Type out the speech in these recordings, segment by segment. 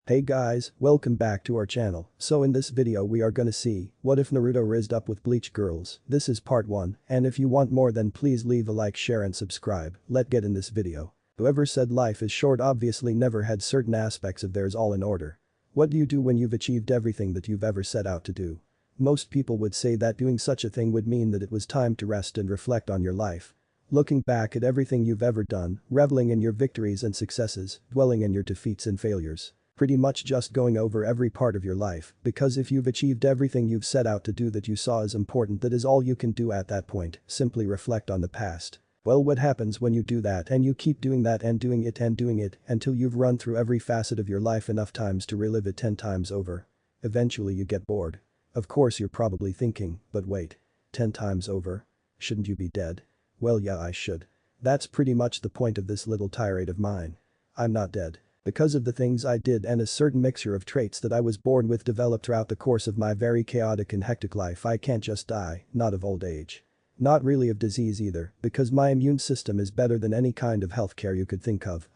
Hey guys, welcome back to our channel. So in this video we are gonna see, what if Naruto rizzed up with Bleach girls? This is part 1, and if you want more then please leave a like, share and subscribe. Let's get in this video. Whoever said life is short obviously never had certain aspects of theirs all in order. What do you do when you've achieved everything that you've ever set out to do? Most people would say that doing such a thing would mean that it was time to rest and reflect on your life. Looking back at everything you've ever done, reveling in your victories and successes, dwelling in your defeats and failures. Pretty much just going over every part of your life, because if you've achieved everything you've set out to do that you saw as important, that is all you can do at that point, simply reflect on the past. Well, what happens when you do that and you keep doing that and doing it until you've run through every facet of your life enough times to relive it 10 times over? Eventually you get bored. Of course you're probably thinking, but wait. 10 times over? Shouldn't you be dead? Well yeah, I should. That's pretty much the point of this little tirade of mine. I'm not dead. Because of the things I did and a certain mixture of traits that I was born with developed throughout the course of my very chaotic and hectic life, I can't just die, not of old age. Not really of disease either, because my immune system is better than any kind of healthcare you could think of,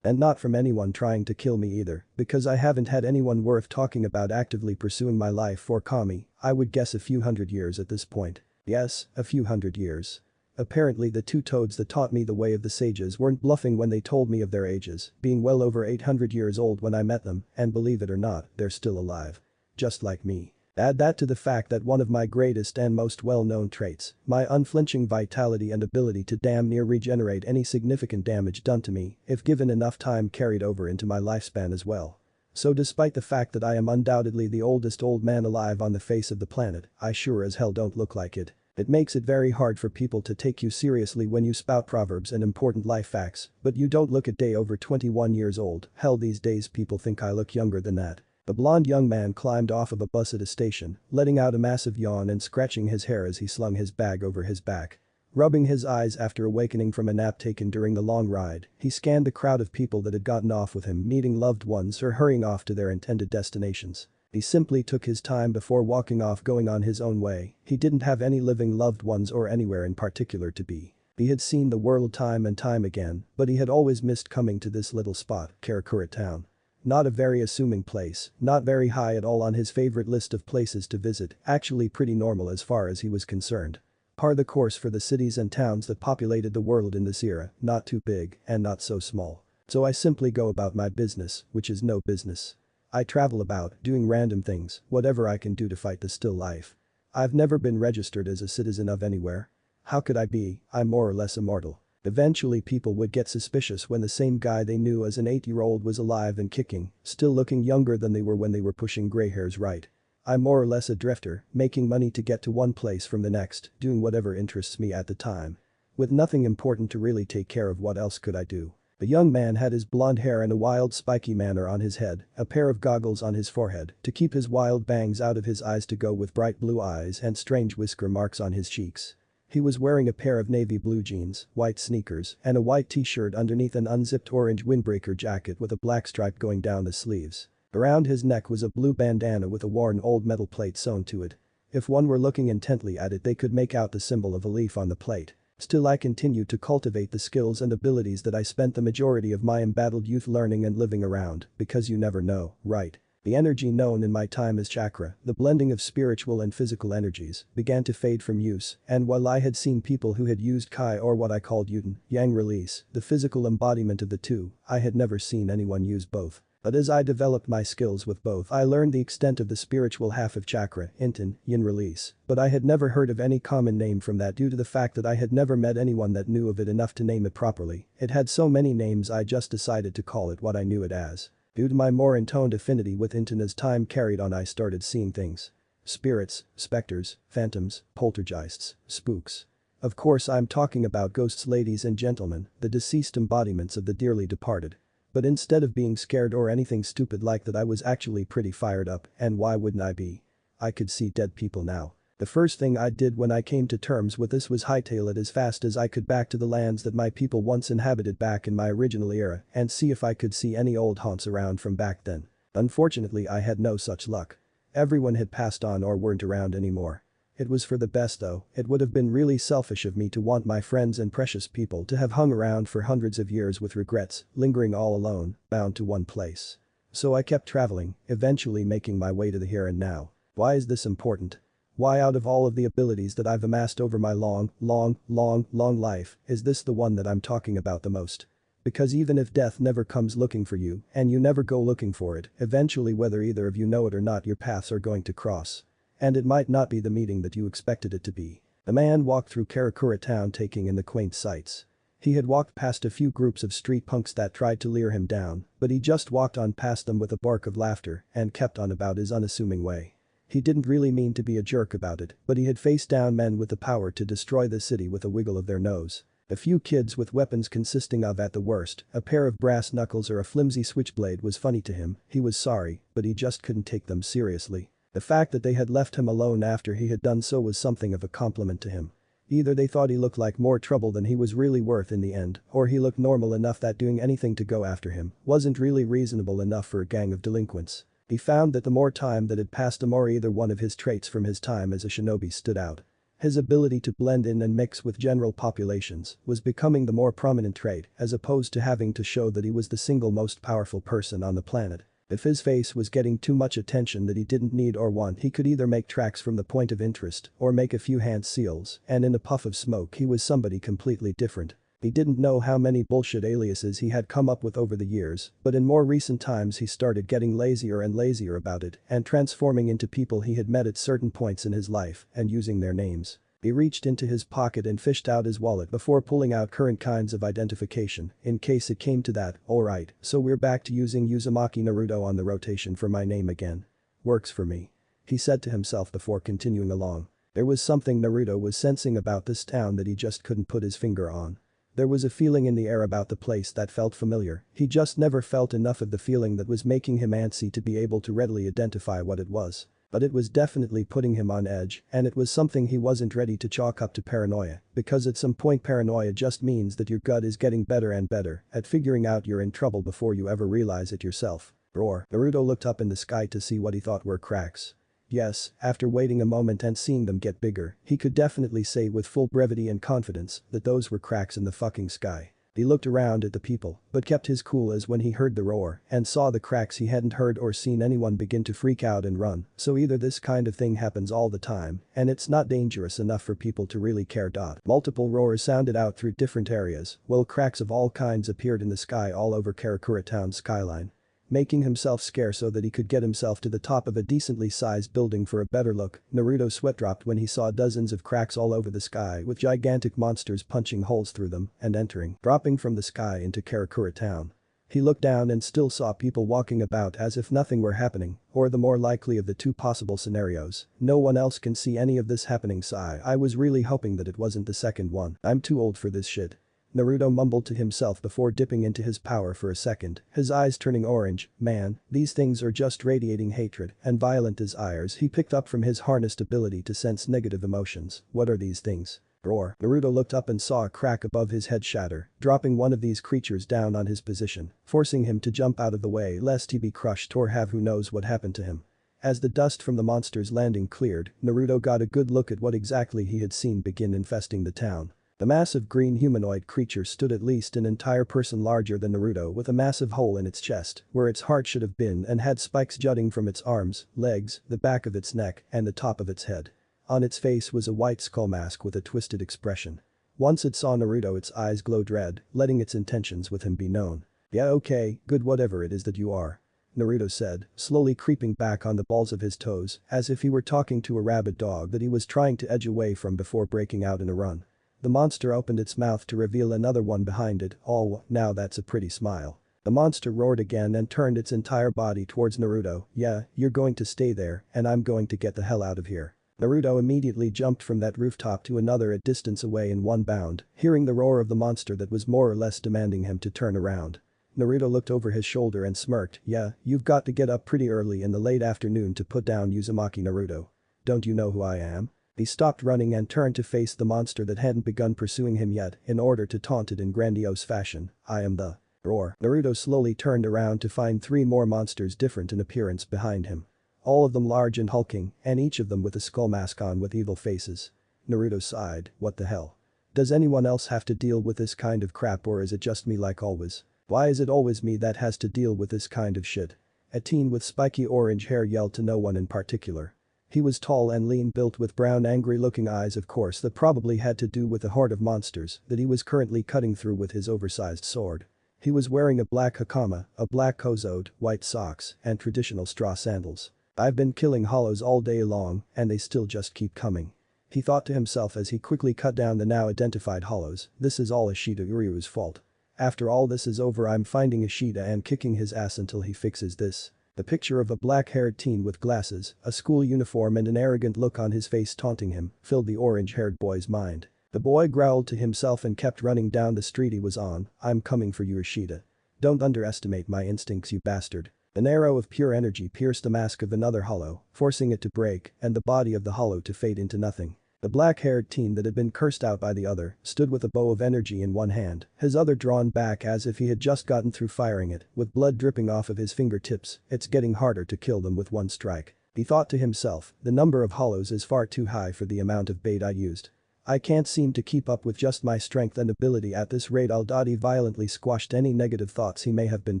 And not from anyone trying to kill me either, because I haven't had anyone worth talking about actively pursuing my life for me. I would guess a few hundred years at this point. Yes, a few hundred years. Apparently the two toads that taught me the way of the sages weren't bluffing when they told me of their ages, being well over 800 years old when I met them, and believe it or not, they're still alive. Just like me. Add that to the fact that one of my greatest and most well-known traits, my unflinching vitality and ability to damn near regenerate any significant damage done to me, if given enough time, carried over into my lifespan as well. So despite the fact that I am undoubtedly the oldest old man alive on the face of the planet, I sure as hell don't look like it. It makes it very hard for people to take you seriously when you spout proverbs and important life facts, but you don't look a day over 21 years old. Hell, these days people think I look younger than that. The blonde young man climbed off of a bus at a station, letting out a massive yawn and scratching his hair as he slung his bag over his back. Rubbing his eyes after awakening from a nap taken during the long ride, he scanned the crowd of people that had gotten off with him, meeting loved ones or hurrying off to their intended destinations. He simply took his time before walking off, going on his own way. He didn't have any living loved ones or anywhere in particular to be. He had seen the world time and time again, but he had always missed coming to this little spot, Karakura town. Not a very assuming place, not very high at all on his favorite list of places to visit, actually pretty normal as far as he was concerned. Par the course for the cities and towns that populated the world in this era, not too big and not so small. So I simply go about my business, which is no business. I travel about, doing random things, whatever I can do to fight the still life. I've never been registered as a citizen of anywhere. How could I be? I'm more or less immortal. Eventually people would get suspicious when the same guy they knew as an 8-year-old was alive and kicking, still looking younger than they were when they were pushing gray hairs right. I'm more or less a drifter, making money to get to one place from the next, doing whatever interests me at the time. With nothing important to really take care of, what else could I do? The young man had his blonde hair and a wild spiky manner on his head, a pair of goggles on his forehead to keep his wild bangs out of his eyes to go with bright blue eyes and strange whisker marks on his cheeks. He was wearing a pair of navy blue jeans, white sneakers, and a white t-shirt underneath an unzipped orange windbreaker jacket with a black stripe going down the sleeves. Around his neck was a blue bandana with a worn old metal plate sewn to it. If one were looking intently at it, they could make out the symbol of a leaf on the plate. Still, I continued to cultivate the skills and abilities that I spent the majority of my embattled youth learning and living around, because you never know, right? The energy known in my time as chakra, the blending of spiritual and physical energies, began to fade from use, and while I had seen people who had used Kai, or what I called yang release, the physical embodiment of the two, I had never seen anyone use both. But as I developed my skills with both, I learned the extent of the spiritual half of chakra, yin release, but I had never heard of any common name from that due to the fact that I had never met anyone that knew of it enough to name it properly. It had so many names I just decided to call it what I knew it as. Due to my more intoned affinity with Inton as time carried on, I started seeing things. Spirits, specters, phantoms, poltergeists, spooks. Of course I'm talking about ghosts, ladies and gentlemen, the deceased embodiments of the dearly departed. But instead of being scared or anything stupid like that, I was actually pretty fired up, and why wouldn't I be? I could see dead people now. The first thing I did when I came to terms with this was hightail it as fast as I could back to the lands that my people once inhabited back in my original era and see if I could see any old haunts around from back then. Unfortunately, I had no such luck. Everyone had passed on or weren't around anymore. It was for the best though. It would have been really selfish of me to want my friends and precious people to have hung around for hundreds of years with regrets, lingering all alone, bound to one place. So I kept traveling, eventually making my way to the here and now. Why is this important? Why out of all of the abilities that I've amassed over my long life, is this the one that I'm talking about the most? Because even if death never comes looking for you, and you never go looking for it, eventually whether either of you know it or not your paths are going to cross. And it might not be the meeting that you expected it to be. The man walked through Karakura town taking in the quaint sights. He had walked past a few groups of street punks that tried to leer him down, but he just walked on past them with a bark of laughter and kept on about his unassuming way. He didn't really mean to be a jerk about it, but he had faced down men with the power to destroy the city with a wiggle of their nose. A few kids with weapons consisting of at the worst, a pair of brass knuckles or a flimsy switchblade was funny to him, he was sorry, but he just couldn't take them seriously. The fact that they had left him alone after he had done so was something of a compliment to him. Either they thought he looked like more trouble than he was really worth in the end, or he looked normal enough that doing anything to go after him wasn't really reasonable enough for a gang of delinquents. He found that the more time that had passed the more either one of his traits from his time as a shinobi stood out. His ability to blend in and mix with general populations was becoming the more prominent trait as opposed to having to show that he was the single most powerful person on the planet. If his face was getting too much attention that he didn't need or want he could either make tracks from the point of interest or make a few hand seals and in a puff of smoke he was somebody completely different. He didn't know how many bullshit aliases he had come up with over the years, but in more recent times he started getting lazier and lazier about it and transforming into people he had met at certain points in his life and using their names. He reached into his pocket and fished out his wallet before pulling out current kinds of identification in case it came to that. Alright, so we're back to using Uzumaki Naruto on the rotation for my name again. Works for me. He said to himself before continuing along. There was something Naruto was sensing about this town that he just couldn't put his finger on. There was a feeling in the air about the place that felt familiar, he just never felt enough of the feeling that was making him antsy to be able to readily identify what it was. But it was definitely putting him on edge and it was something he wasn't ready to chalk up to paranoia, because at some point paranoia just means that your gut is getting better and better at figuring out you're in trouble before you ever realize it yourself. Roar. Naruto looked up in the sky to see what he thought were cracks. Yes, after waiting a moment and seeing them get bigger, he could definitely say with full brevity and confidence that those were cracks in the fucking sky. He looked around at the people, but kept his cool as when he heard the roar and saw the cracks he hadn't heard or seen anyone begin to freak out and run, so either this kind of thing happens all the time and it's not dangerous enough for people to really care. Multiple roars sounded out through different areas, while cracks of all kinds appeared in the sky all over Karakura town's skyline. Making himself scarce so that he could get himself to the top of a decently sized building for a better look, Naruto sweat dropped when he saw dozens of cracks all over the sky with gigantic monsters punching holes through them and dropping from the sky into Karakura town. He looked down and still saw people walking about as if nothing were happening, or the more likely of the two possible scenarios, no one else can see any of this happening. Sigh, I was really hoping that it wasn't the second one, I'm too old for this shit. Naruto mumbled to himself before dipping into his power for a second, his eyes turning orange. Man, these things are just radiating hatred and violent desires he picked up from his harnessed ability to sense negative emotions. What are these things? Roar. Naruto looked up and saw a crack above his head shatter, dropping one of these creatures down on his position, forcing him to jump out of the way lest he be crushed or have who knows what happened to him. As the dust from the monster's landing cleared, Naruto got a good look at what exactly he had seen begin infesting the town. The massive green humanoid creature stood at least an entire person larger than Naruto with a massive hole in its chest where its heart should have been and had spikes jutting from its arms, legs, the back of its neck, and the top of its head. On its face was a white skull mask with a twisted expression. Once it saw Naruto its eyes glowed red, letting its intentions with him be known. Yeah, okay, good, whatever it is that you are. Naruto said, slowly creeping back on the balls of his toes as if he were talking to a rabid dog that he was trying to edge away from before breaking out in a run. The monster opened its mouth to reveal another one behind it. Oh, now that's a pretty smile. The monster roared again and turned its entire body towards Naruto. Yeah, you're going to stay there and I'm going to get the hell out of here. Naruto immediately jumped from that rooftop to another a distance away in one bound, hearing the roar of the monster that was more or less demanding him to turn around. Naruto looked over his shoulder and smirked. Yeah, you've got to get up pretty early in the late afternoon to put down Uzumaki Naruto. Don't you know who I am? He stopped running and turned to face the monster that hadn't begun pursuing him yet in order to taunt it in grandiose fashion. I am the roar. Naruto slowly turned around to find three more monsters different in appearance behind him. All of them large and hulking, and each of them with a skull mask on with evil faces. Naruto sighed, what the hell? Does anyone else have to deal with this kind of crap or is it just me like always? Why is it always me that has to deal with this kind of shit? A teen with spiky orange hair yelled to no one in particular. He was tall and lean, built with brown angry-looking eyes. Of course that probably had to do with the horde of monsters that he was currently cutting through with his oversized sword. He was wearing a black hakama, a black kozode, white socks, and traditional straw sandals. I've been killing hollows all day long, and they still just keep coming. He thought to himself as he quickly cut down the now identified hollows. This is all Ishida Uryu's fault. After all this is over, I'm finding Ishida and kicking his ass until he fixes this. The picture of a black-haired teen with glasses, a school uniform and an arrogant look on his face taunting him filled the orange-haired boy's mind. The boy growled to himself and kept running down the street he was on. I'm coming for you, Ishida. Don't underestimate my instincts, you bastard. An arrow of pure energy pierced the mask of another hollow, forcing it to break and the body of the hollow to fade into nothing. The black-haired teen that had been cursed out by the other stood with a bow of energy in one hand, his other drawn back as if he had just gotten through firing it, with blood dripping off of his fingertips. It's getting harder to kill them with one strike. He thought to himself, the number of hollows is far too high for the amount of bait I used. I can't seem to keep up with just my strength and ability at this rate. Aldadi violently squashed any negative thoughts he may have been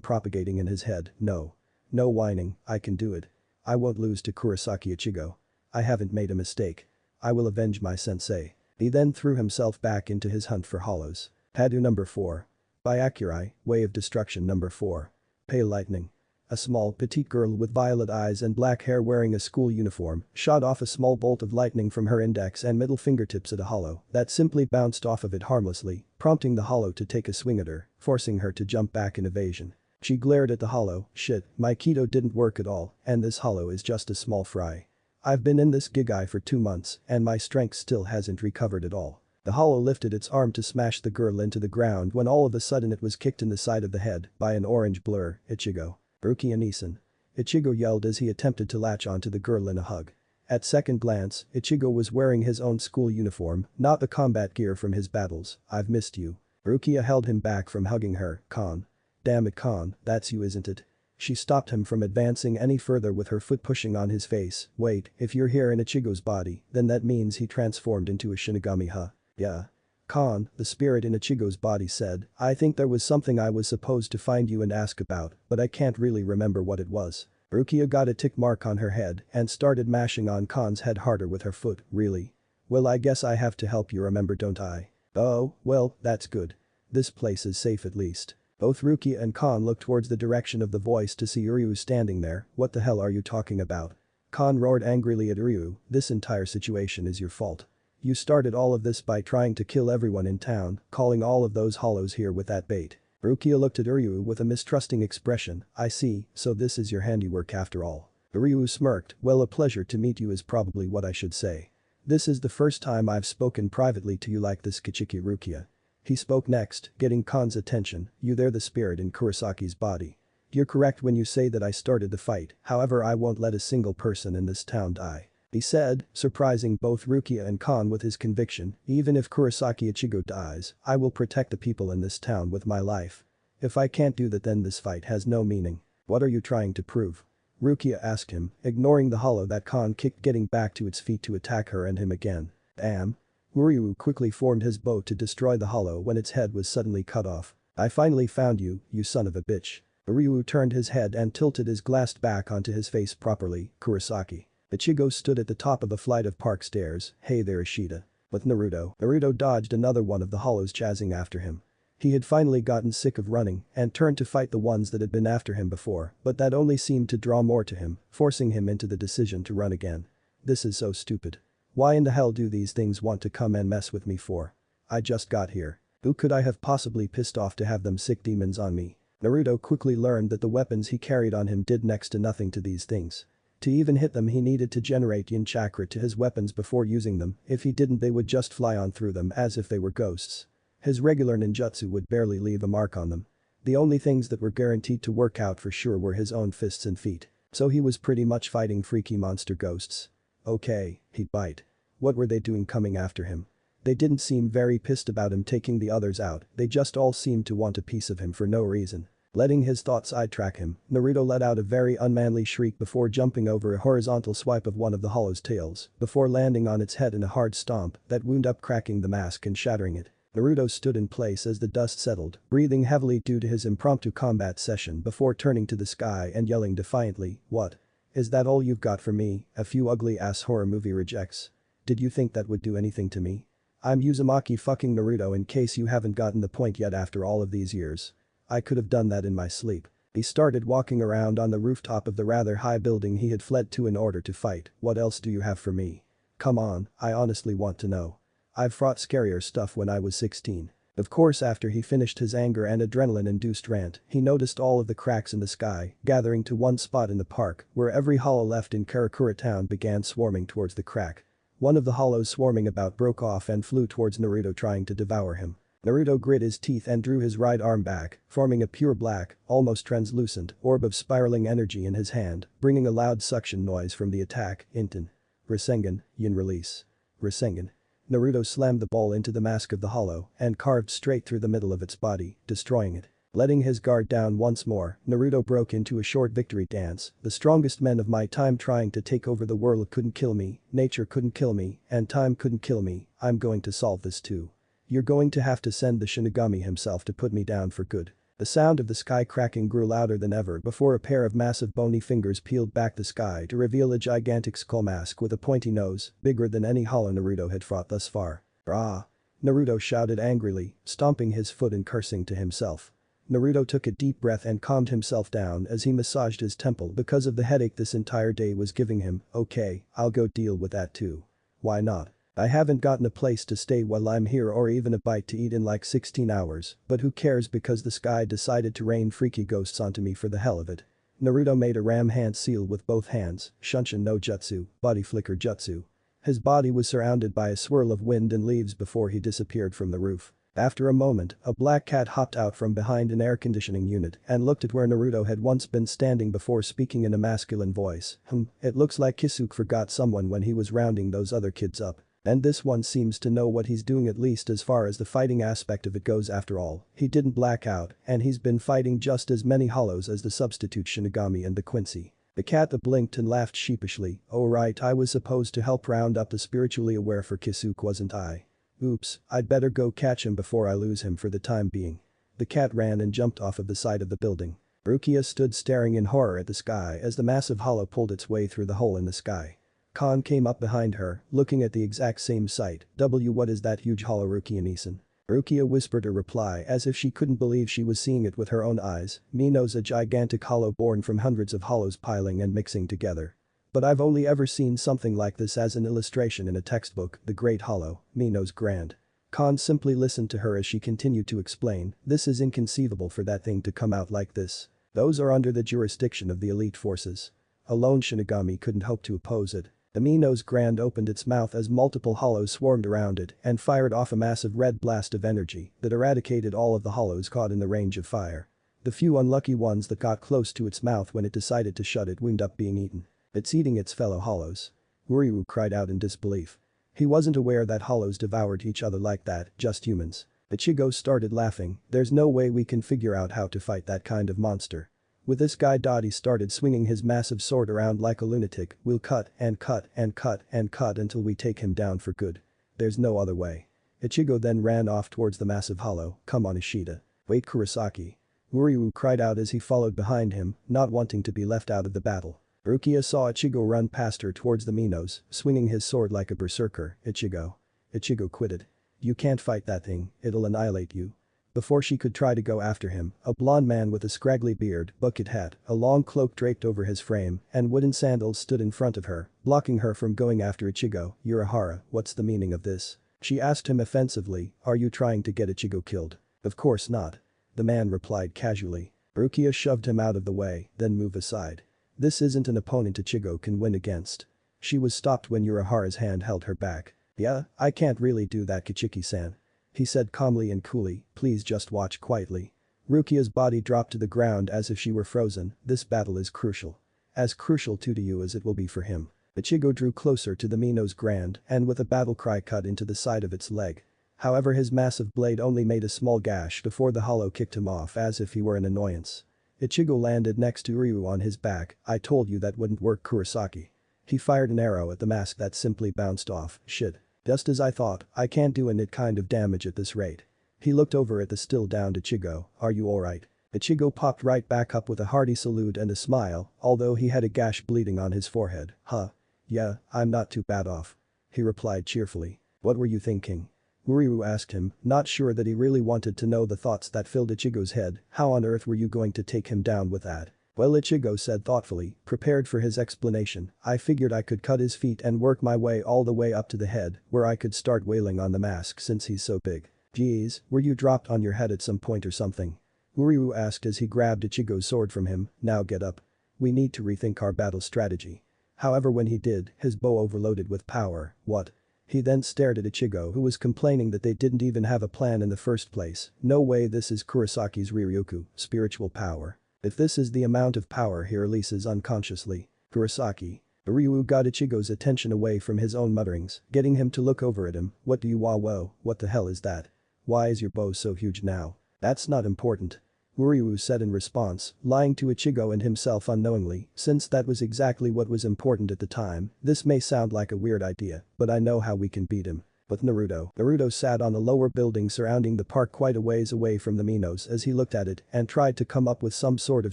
propagating in his head. No whining, I can do it. I won't lose to Kurosaki Ichigo. I haven't made a mistake. I will avenge my sensei. He then threw himself back into his hunt for hollows. Hadu number 4. By Akurai, Way of Destruction number 4. Pale Lightning. A small, petite girl with violet eyes and black hair wearing a school uniform shot off a small bolt of lightning from her index and middle fingertips at a hollow that simply bounced off of it harmlessly, prompting the hollow to take a swing at her, forcing her to jump back in evasion. She glared at the hollow. Shit, my keto didn't work at all, and this hollow is just a small fry. I've been in this gigai for 2 months and my strength still hasn't recovered at all. The hollow lifted its arm to smash the girl into the ground when all of a sudden it was kicked in the side of the head by an orange blur. Ichigo. Rukia-Nisan. Ichigo yelled as he attempted to latch onto the girl in a hug. At second glance, Ichigo was wearing his own school uniform, not the combat gear from his battles. I've missed you. Rukia held him back from hugging her. Kon. Damn it, Kon, that's you, isn't it? She stopped him from advancing any further with her foot pushing on his face. Wait, if you're here in Ichigo's body, then that means he transformed into a Shinigami, huh? Yeah. Kon, the spirit in Ichigo's body said, I think there was something I was supposed to find you and ask about, but I can't really remember what it was. Rukia got a tick mark on her head and started mashing on Kon's head harder with her foot. Really? Well, I guess I have to help you remember, don't I? Oh, well, that's good. This place is safe at least. Both Rukia and Kon looked towards the direction of the voice to see Uryu standing there. What the hell are you talking about? Kon roared angrily at Uryu, this entire situation is your fault. You started all of this by trying to kill everyone in town, calling all of those hollows here with that bait. Rukia looked at Uryu with a mistrusting expression. I see, so this is your handiwork after all. Uryu smirked, well, a pleasure to meet you is probably what I should say. This is the first time I've spoken privately to you like this, Kichiki Rukia. He spoke next, getting Kon's attention. You there, the spirit in Kurosaki's body. You're correct when you say that I started the fight, however I won't let a single person in this town die. He said, surprising both Rukia and Kon with his conviction, even if Kurosaki Ichigo dies, I will protect the people in this town with my life. If I can't do that, then this fight has no meaning. What are you trying to prove? Rukia asked him, ignoring the hollow that Kon kicked, getting back to its feet to attack her and him again. Damn. Uryu quickly formed his bow to destroy the hollow when its head was suddenly cut off. I finally found you, you son of a bitch. Uryu turned his head and tilted his glass back onto his face properly. Kurosaki. Ichigo stood at the top of a flight of park stairs. Hey there, Ishida. With Naruto dodged another one of the hollows chasing after him. He had finally gotten sick of running and turned to fight the ones that had been after him before, but that only seemed to draw more to him, forcing him into the decision to run again. This is so stupid. Why in the hell do these things want to come and mess with me for? I just got here. Who could I have possibly pissed off to have them sick demons on me? Naruto quickly learned that the weapons he carried on him did next to nothing to these things. To even hit them, he needed to generate yin chakra to his weapons before using them. If he didn't, they would just fly on through them as if they were ghosts. His regular ninjutsu would barely leave a mark on them. The only things that were guaranteed to work out for sure were his own fists and feet. So he was pretty much fighting freaky monster ghosts. Okay, he'd bite. What were they doing coming after him? They didn't seem very pissed about him taking the others out, they just all seemed to want a piece of him for no reason. Letting his thoughts sidetrack him, Naruto let out a very unmanly shriek before jumping over a horizontal swipe of one of the hollow's tails, before landing on its head in a hard stomp that wound up cracking the mask and shattering it. Naruto stood in place as the dust settled, breathing heavily due to his impromptu combat session before turning to the sky and yelling defiantly, "What? Is that all you've got for me, a few ugly-ass horror movie rejects? Did you think that would do anything to me? I'm Uzumaki fucking Naruto in case you haven't gotten the point yet after all of these years. I could have done that in my sleep." He started walking around on the rooftop of the rather high building he had fled to in order to fight. "What else do you have for me? Come on, I honestly want to know. I've fought scarier stuff when I was 16. Of course, after he finished his anger and adrenaline-induced rant, he noticed all of the cracks in the sky, gathering to one spot in the park, where every hollow left in Karakura town began swarming towards the crack. One of the hollows swarming about broke off and flew towards Naruto, trying to devour him. Naruto grit his teeth and drew his right arm back, forming a pure black, almost translucent, orb of spiraling energy in his hand, bringing a loud suction noise from the attack. Inten. Rasengan, Yin release. Rasengan. Naruto slammed the ball into the mask of the hollow and carved straight through the middle of its body, destroying it. Letting his guard down once more, Naruto broke into a short victory dance. "The strongest men of my time trying to take over the world couldn't kill me, nature couldn't kill me, and time couldn't kill me. I'm going to solve this too. You're going to have to send the Shinigami himself to put me down for good." The sound of the sky cracking grew louder than ever before a pair of massive bony fingers peeled back the sky to reveal a gigantic skull mask with a pointy nose, bigger than any hollow Naruto had fought thus far. "Ah!" Naruto shouted angrily, stomping his foot and cursing to himself. Naruto took a deep breath and calmed himself down as he massaged his temple because of the headache this entire day was giving him. "Okay, I'll go deal with that too. Why not? I haven't gotten a place to stay while I'm here or even a bite to eat in like 16 hours, but who cares because the sky decided to rain freaky ghosts onto me for the hell of it." Naruto made a ram hand seal with both hands, Shunshin no Jutsu, body flicker jutsu. His body was surrounded by a swirl of wind and leaves before he disappeared from the roof. After a moment, a black cat hopped out from behind an air conditioning unit and looked at where Naruto had once been standing before speaking in a masculine voice. It looks like Kisuke forgot someone when he was rounding those other kids up. And this one seems to know what he's doing, at least as far as the fighting aspect of it goes. After all, he didn't black out, and he's been fighting just as many hollows as the substitute Shinigami and the Quincy. The cat blinked and laughed sheepishly. "Oh right, I was supposed to help round up the spiritually aware for Kisuke, wasn't I? Oops, I'd better go catch him before I lose him for the time being." The cat ran and jumped off of the side of the building. Rukia stood staring in horror at the sky as the massive hollow pulled its way through the hole in the sky. Khan came up behind her, looking at the exact same sight. What is that huge hollow, Rukia-nisan?" Rukia whispered a reply as if she couldn't believe she was seeing it with her own eyes. "Mino's a gigantic hollow born from hundreds of hollows piling and mixing together. But I've only ever seen something like this as an illustration in a textbook, the Great Hollow. Mino's grand." Khan simply listened to her as she continued to explain. "This is inconceivable for that thing to come out like this. Those are under the jurisdiction of the elite forces. A lone Shinigami couldn't hope to oppose it." The Mino's Grand opened its mouth as multiple hollows swarmed around it and fired off a massive red blast of energy that eradicated all of the hollows caught in the range of fire. The few unlucky ones that got close to its mouth when it decided to shut it wound up being eaten. "It's eating its fellow hollows." Uryu cried out in disbelief. He wasn't aware that hollows devoured each other like that, just humans. Ichigo started laughing. "There's no way we can figure out how to fight that kind of monster. With this guy." He started swinging his massive sword around like a lunatic. "We'll cut and cut and cut and cut until we take him down for good. There's no other way." Ichigo then ran off towards the massive hollow. "Come on, Ishida. Wait, Kurosaki." Uryu cried out as he followed behind him, not wanting to be left out of the battle. Rukia saw Ichigo run past her towards the Minos, swinging his sword like a berserker. "Ichigo." Ichigo quitted. "You can't fight that thing, it'll annihilate you." Before she could try to go after him, a blond man with a scraggly beard, bucket hat, a long cloak draped over his frame, and wooden sandals stood in front of her, blocking her from going after Ichigo. "Urahara, what's the meaning of this?" she asked him offensively. "Are you trying to get Ichigo killed?" "Of course not." the man replied casually. Rukia shoved him out of the way, then moved aside. "This isn't an opponent Ichigo can win against." She was stopped when Urahara's hand held her back. "Yeah, I can't really do that, Kichiki-san," he said calmly and coolly. "Please just watch quietly." Rukia's body dropped to the ground as if she were frozen. "This battle is crucial. As crucial to you as it will be for him." Ichigo drew closer to the Mino's Grand and with a battle cry cut into the side of its leg. However, his massive blade only made a small gash before the hollow kicked him off as if he were an annoyance. Ichigo landed next to Ryu on his back. "I told you that wouldn't work, Kurosaki." He fired an arrow at the mask that simply bounced off. "Shit." Just as I thought, I can't do a nit kind of damage at this rate. He looked over at the still downed Ichigo. Are you alright? Ichigo popped right back up with a hearty salute and a smile, although he had a gash bleeding on his forehead. Huh. Yeah, I'm not too bad off. He replied cheerfully. What were you thinking? Uriu asked him, not sure that he really wanted to know the thoughts that filled Ichigo's head. How on earth were you going to take him down with that? Well, Ichigo said thoughtfully, prepared for his explanation. I figured I could cut his feet and work my way all the way up to the head, where I could start wailing on the mask since he's so big. Geez, were you dropped on your head at some point or something? Uriu asked as he grabbed Ichigo's sword from him. Now get up. We need to rethink our battle strategy. However, when he did, his bow overloaded with power. What? He then stared at Ichigo, who was complaining that they didn't even have a plan in the first place. No way, this is Kurosaki's Riryoku, spiritual power. If this is the amount of power he releases unconsciously. Kurosaki. Ryu got Ichigo's attention away from his own mutterings, getting him to look over at him. What do you whoa, what the hell is that? Why is your bow so huge now? That's not important. Ryu said in response, lying to Ichigo and himself unknowingly, since that was exactly what was important at the time. This may sound like a weird idea, but I know how we can beat him. But Naruto sat on a lower building surrounding the park quite a ways away from the Minos as he looked at it and tried to come up with some sort of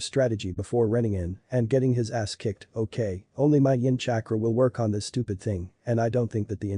strategy before running in and getting his ass kicked. Okay, only my yin chakra will work on this stupid thing, and I don't think that the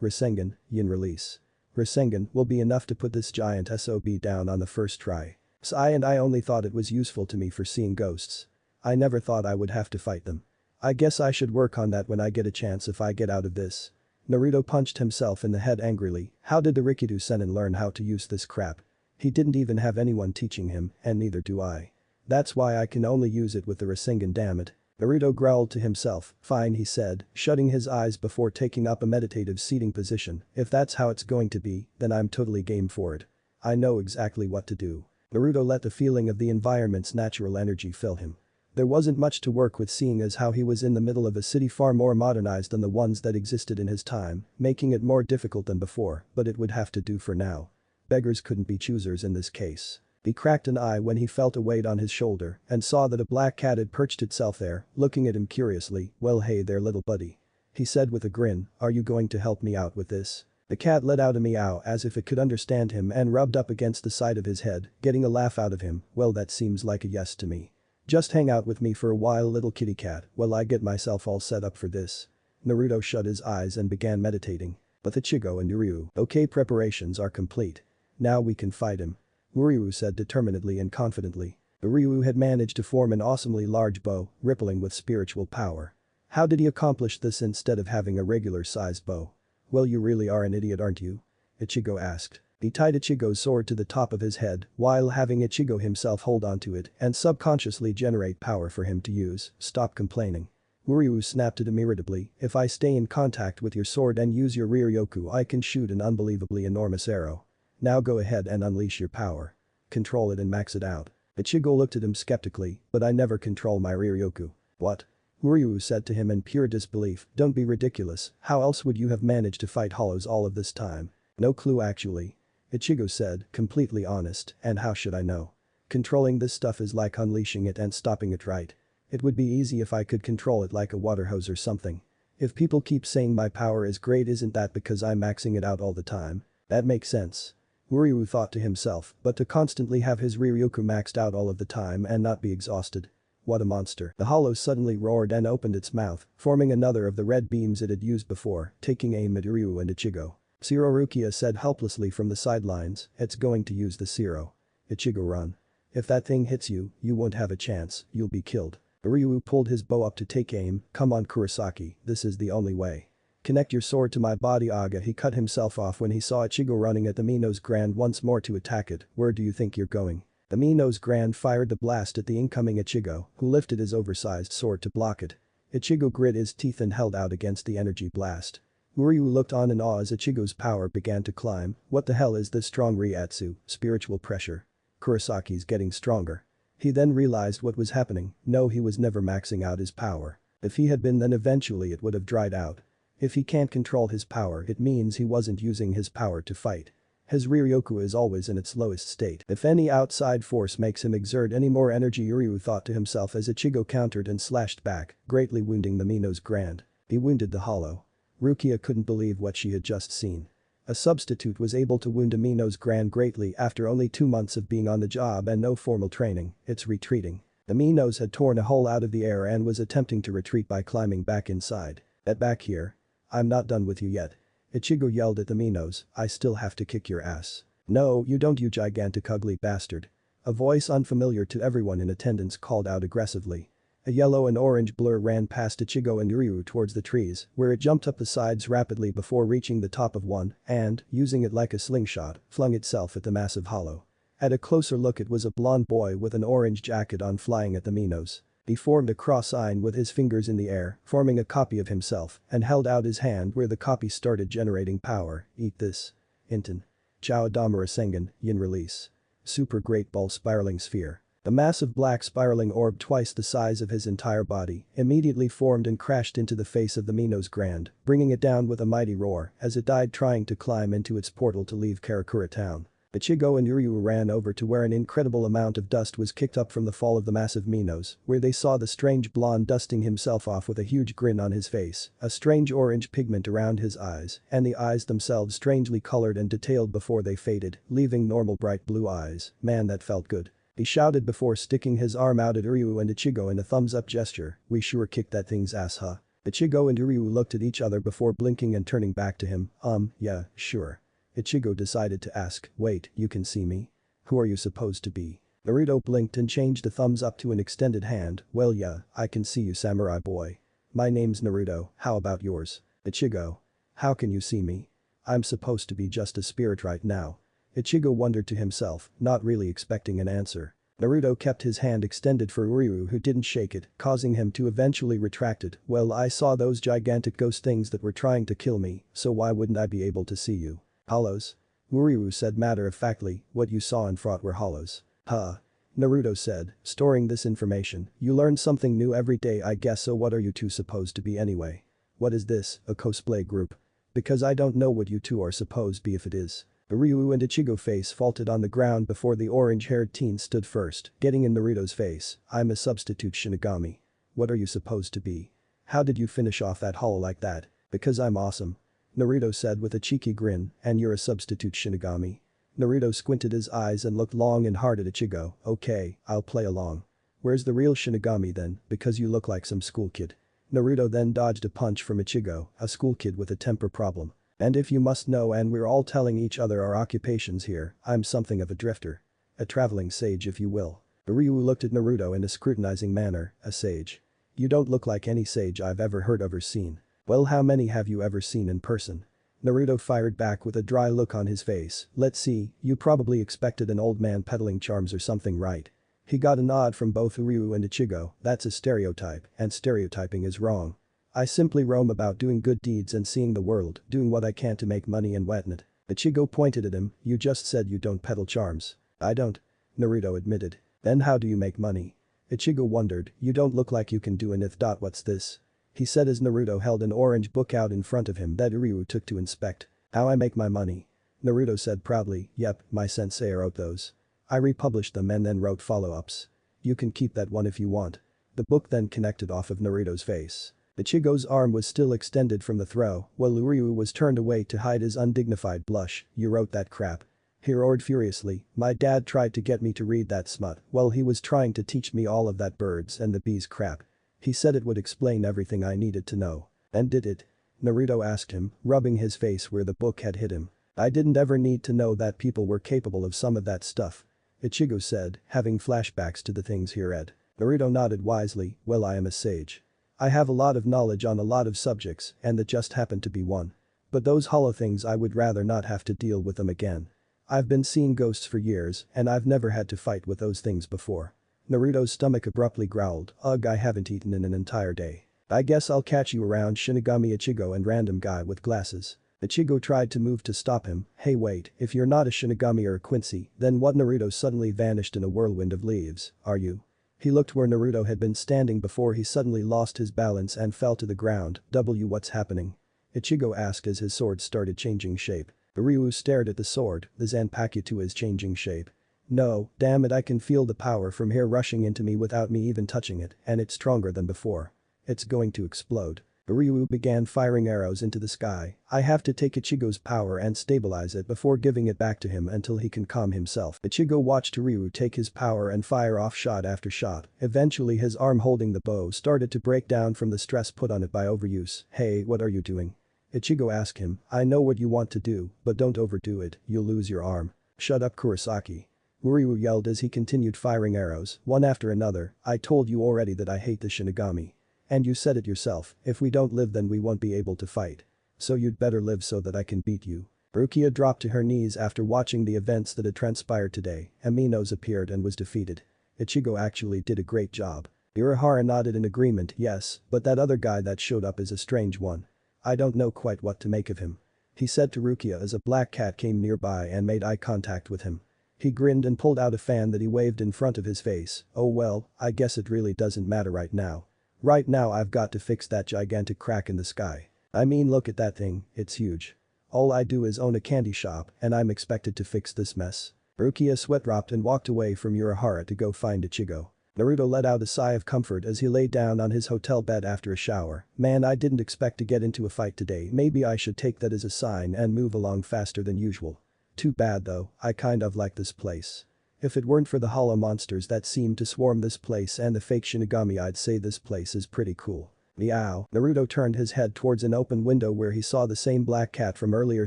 Rasengan, yin release. Rasengan will be enough to put this giant SOB down on the first try. I only thought it was useful to me for seeing ghosts. I never thought I would have to fight them. I guess I should work on that when I get a chance if I get out of this. Naruto punched himself in the head angrily. How did the Rikido Sennin learn how to use this crap? He didn't even have anyone teaching him, and neither do I. That's why I can only use it with the Rasengan, damn it. Naruto growled to himself. Fine, he said, shutting his eyes before taking up a meditative seating position. If that's how it's going to be, then I'm totally game for it. I know exactly what to do. Naruto let the feeling of the environment's natural energy fill him. There wasn't much to work with, seeing as how he was in the middle of a city far more modernized than the ones that existed in his time, making it more difficult than before, but it would have to do for now. Beggars couldn't be choosers in this case. He cracked an eye when he felt a weight on his shoulder and saw that a black cat had perched itself there, looking at him curiously. Well, hey there, little buddy. He said with a grin, are you going to help me out with this? The cat let out a meow as if it could understand him and rubbed up against the side of his head, getting a laugh out of him. Well, that seems like a yes to me. Just hang out with me for a while, little kitty cat, while I get myself all set up for this. Naruto shut his eyes and began meditating. But Ichigo and Ryu. Okay, preparations are complete. Now we can fight him. Ryu said determinedly and confidently. Ryu had managed to form an awesomely large bow, rippling with spiritual power. How did he accomplish this instead of having a regular-sized bow? Well, you really are an idiot, aren't you? Ichigo asked. He tied Ichigo's sword to the top of his head while having Ichigo himself hold onto it and subconsciously generate power for him to use. Stop complaining. Ryu snapped at him irritably. If I stay in contact with your sword and use your Riryoku, I can shoot an unbelievably enormous arrow. Now go ahead and unleash your power. Control it and max it out. Ichigo looked at him skeptically, but I never control my Riryoku. What? Ryu said to him in pure disbelief. Don't be ridiculous, how else would you have managed to fight hollows all of this time? No clue actually. Ichigo said, completely honest, and how should I know? Controlling this stuff is like unleashing it and stopping it, right? It would be easy if I could control it like a water hose or something. If people keep saying my power is great, isn't that because I'm maxing it out all the time? That makes sense. Ryu thought to himself, but to constantly have his Riryoku maxed out all of the time and not be exhausted. What a monster. The hollow suddenly roared and opened its mouth, forming another of the red beams it had used before, taking aim at Ryu and Ichigo. Zero, Rukia said helplessly from the sidelines, it's going to use the Zero. Ichigo, run. If that thing hits you, you won't have a chance, you'll be killed. Ryu pulled his bow up to take aim. Come on, Kurosaki, this is the only way. Connect your sword to my body, Aga. He cut himself off when he saw Ichigo running at the Minos Grand once more to attack it. Where do you think you're going? The Minos Grand fired the blast at the incoming Ichigo, who lifted his oversized sword to block it. Ichigo grit his teeth and held out against the energy blast. Ryu looked on in awe as Ichigo's power began to climb. What the hell is this strong Ryatsu, spiritual pressure? Kurosaki's getting stronger. He then realized what was happening. No, he was never maxing out his power. If he had been, then eventually it would have dried out. If he can't control his power, it means he wasn't using his power to fight. His Riryoku is always in its lowest state. If any outside force makes him exert any more energy, Ryu thought to himself as Ichigo countered and slashed back, greatly wounding the Minos Grand. He wounded the hollow. Rukia couldn't believe what she had just seen. A substitute was able to wound Amino's grand greatly after only 2 months of being on the job and no formal training. It's retreating. Amino's had torn a hole out of the air and was attempting to retreat by climbing back inside. Get back here. I'm not done with you yet. Ichigo yelled at the Minos, I still have to kick your ass. No, you don't, you gigantic ugly bastard. A voice unfamiliar to everyone in attendance called out aggressively. A yellow and orange blur ran past Ichigo and Ryu towards the trees, where it jumped up the sides rapidly before reaching the top of one and, using it like a slingshot, flung itself at the massive hollow. At a closer look, it was a blonde boy with an orange jacket on flying at the Minos. He formed a cross sign with his fingers in the air, forming a copy of himself, and held out his hand where the copy started generating power. Eat this. Inton. Chao Damara Sengen, Yin release. Super Great Ball Spiraling Sphere. The massive black spiraling orb twice the size of his entire body immediately formed and crashed into the face of the Minos Grand, bringing it down with a mighty roar as it died trying to climb into its portal to leave Karakura town. Ichigo and Ryu ran over to where an incredible amount of dust was kicked up from the fall of the massive Minos, where they saw the strange blonde dusting himself off with a huge grin on his face, a strange orange pigment around his eyes, and the eyes themselves strangely colored and detailed before they faded, leaving normal bright blue eyes. Man, that felt good. He shouted before sticking his arm out at Ryu and Ichigo in a thumbs-up gesture, we sure kicked that thing's ass, huh? Ichigo and Ryu looked at each other before blinking and turning back to him, yeah, sure. Ichigo decided to ask, wait, you can see me? Who are you supposed to be? Naruto blinked and changed a thumbs up to an extended hand, well yeah, I can see you, samurai boy. My name's Naruto, how about yours? Ichigo. How can you see me? I'm supposed to be just a spirit right now. Ichigo wondered to himself, not really expecting an answer. Naruto kept his hand extended for Ryu, who didn't shake it, causing him to eventually retract it. Well, I saw those gigantic ghost things that were trying to kill me, so why wouldn't I be able to see you? Hollows? Ryu said matter-of-factly, what you saw and fought were hollows. Huh. Naruto said, storing this information, you learn something new every day, I guess, so what are you two supposed to be anyway? What is this, a cosplay group? Because I don't know what you two are supposed to be if it is. Ryu and Ichigo face faulted on the ground before the orange-haired teen stood first, getting in Naruto's face, I'm a substitute Shinigami. What are you supposed to be? How did you finish off that hollow like that? Because I'm awesome. Naruto said with a cheeky grin, and you're a substitute Shinigami. Naruto squinted his eyes and looked long and hard at Ichigo, okay, I'll play along. Where's the real Shinigami then, because you look like some school kid. Naruto then dodged a punch from Ichigo, a school kid with a temper problem. And if you must know, and we're all telling each other our occupations here, I'm something of a drifter. A traveling sage if you will. Ryu looked at Naruto in a scrutinizing manner, a sage. You don't look like any sage I've ever heard of or seen. Well, how many have you ever seen in person? Naruto fired back with a dry look on his face, let's see, you probably expected an old man peddling charms or something, right? He got a nod from both Ryu and Ichigo, that's a stereotype, and stereotyping is wrong. I simply roam about doing good deeds and seeing the world, doing what I can to make money and whatnot. Ichigo pointed at him, you just said you don't peddle charms. I don't. Naruto admitted. Then how do you make money? Ichigo wondered, you don't look like you can do anything. What's this? He said as Naruto held an orange book out in front of him that Ryu took to inspect. How I make my money? Naruto said proudly, yep, my sensei wrote those. I republished them and then wrote follow-ups. You can keep that one if you want. The book then connected off of Naruto's face. Ichigo's arm was still extended from the throw, while Ryu was turned away to hide his undignified blush, you wrote that crap. He roared furiously, my dad tried to get me to read that smut while he was trying to teach me all of that birds and the bees crap. He said it would explain everything I needed to know. And did it? Naruto asked him, rubbing his face where the book had hit him. I didn't ever need to know that people were capable of some of that stuff. Ichigo said, having flashbacks to the things he read. Naruto nodded wisely, well, I am a sage. I have a lot of knowledge on a lot of subjects, and that just happened to be one. But those hollow things, I would rather not have to deal with them again. I've been seeing ghosts for years, and I've never had to fight with those things before. Naruto's stomach abruptly growled, ugh, I haven't eaten in an entire day. I guess I'll catch you around, Shinigami Ichigo and random guy with glasses. Ichigo tried to move to stop him, hey wait, if you're not a Shinigami or a Quincy, then what? Naruto suddenly vanished in a whirlwind of leaves, are you? He looked where Naruto had been standing before he suddenly lost his balance and fell to the ground, what's happening? Ichigo asked as his sword started changing shape. Ryu stared at the sword, the Zanpakuto is changing shape. No, damn it, I can feel the power from here rushing into me without me even touching it, and it's stronger than before. It's going to explode. Ryu began firing arrows into the sky. I have to take Ichigo's power and stabilize it before giving it back to him until he can calm himself. Ichigo watched Ryu take his power and fire off shot after shot. Eventually his arm holding the bow started to break down from the stress put on it by overuse. "Hey, what are you doing?" Ichigo asked him. "I know what you want to do, but don't overdo it, you'll lose your arm." "Shut up, Kurosaki." Ryu yelled as he continued firing arrows, one after another. "I told you already that I hate the Shinigami. And you said it yourself, if we don't live then we won't be able to fight. So you'd better live so that I can beat you." Rukia dropped to her knees after watching the events that had transpired today. Aminos appeared and was defeated. Ichigo actually did a great job. Urahara nodded in agreement. "Yes, but that other guy that showed up is a strange one. I don't know quite what to make of him," he said to Rukia as a black cat came nearby and made eye contact with him. He grinned and pulled out a fan that he waved in front of his face. "Oh well, I guess it really doesn't matter right now. Right now I've got to fix that gigantic crack in the sky. I mean look at that thing, it's huge. All I do is own a candy shop and I'm expected to fix this mess." Rukia sweat dropped and walked away from Urahara to go find Ichigo. Naruto let out a sigh of comfort as he lay down on his hotel bed after a shower. "Man, I didn't expect to get into a fight today. Maybe I should take that as a sign and move along faster than usual. Too bad though, I kind of like this place. If it weren't for the hollow monsters that seem to swarm this place and the fake Shinigami, I'd say this place is pretty cool." Meow. Naruto turned his head towards an open window where he saw the same black cat from earlier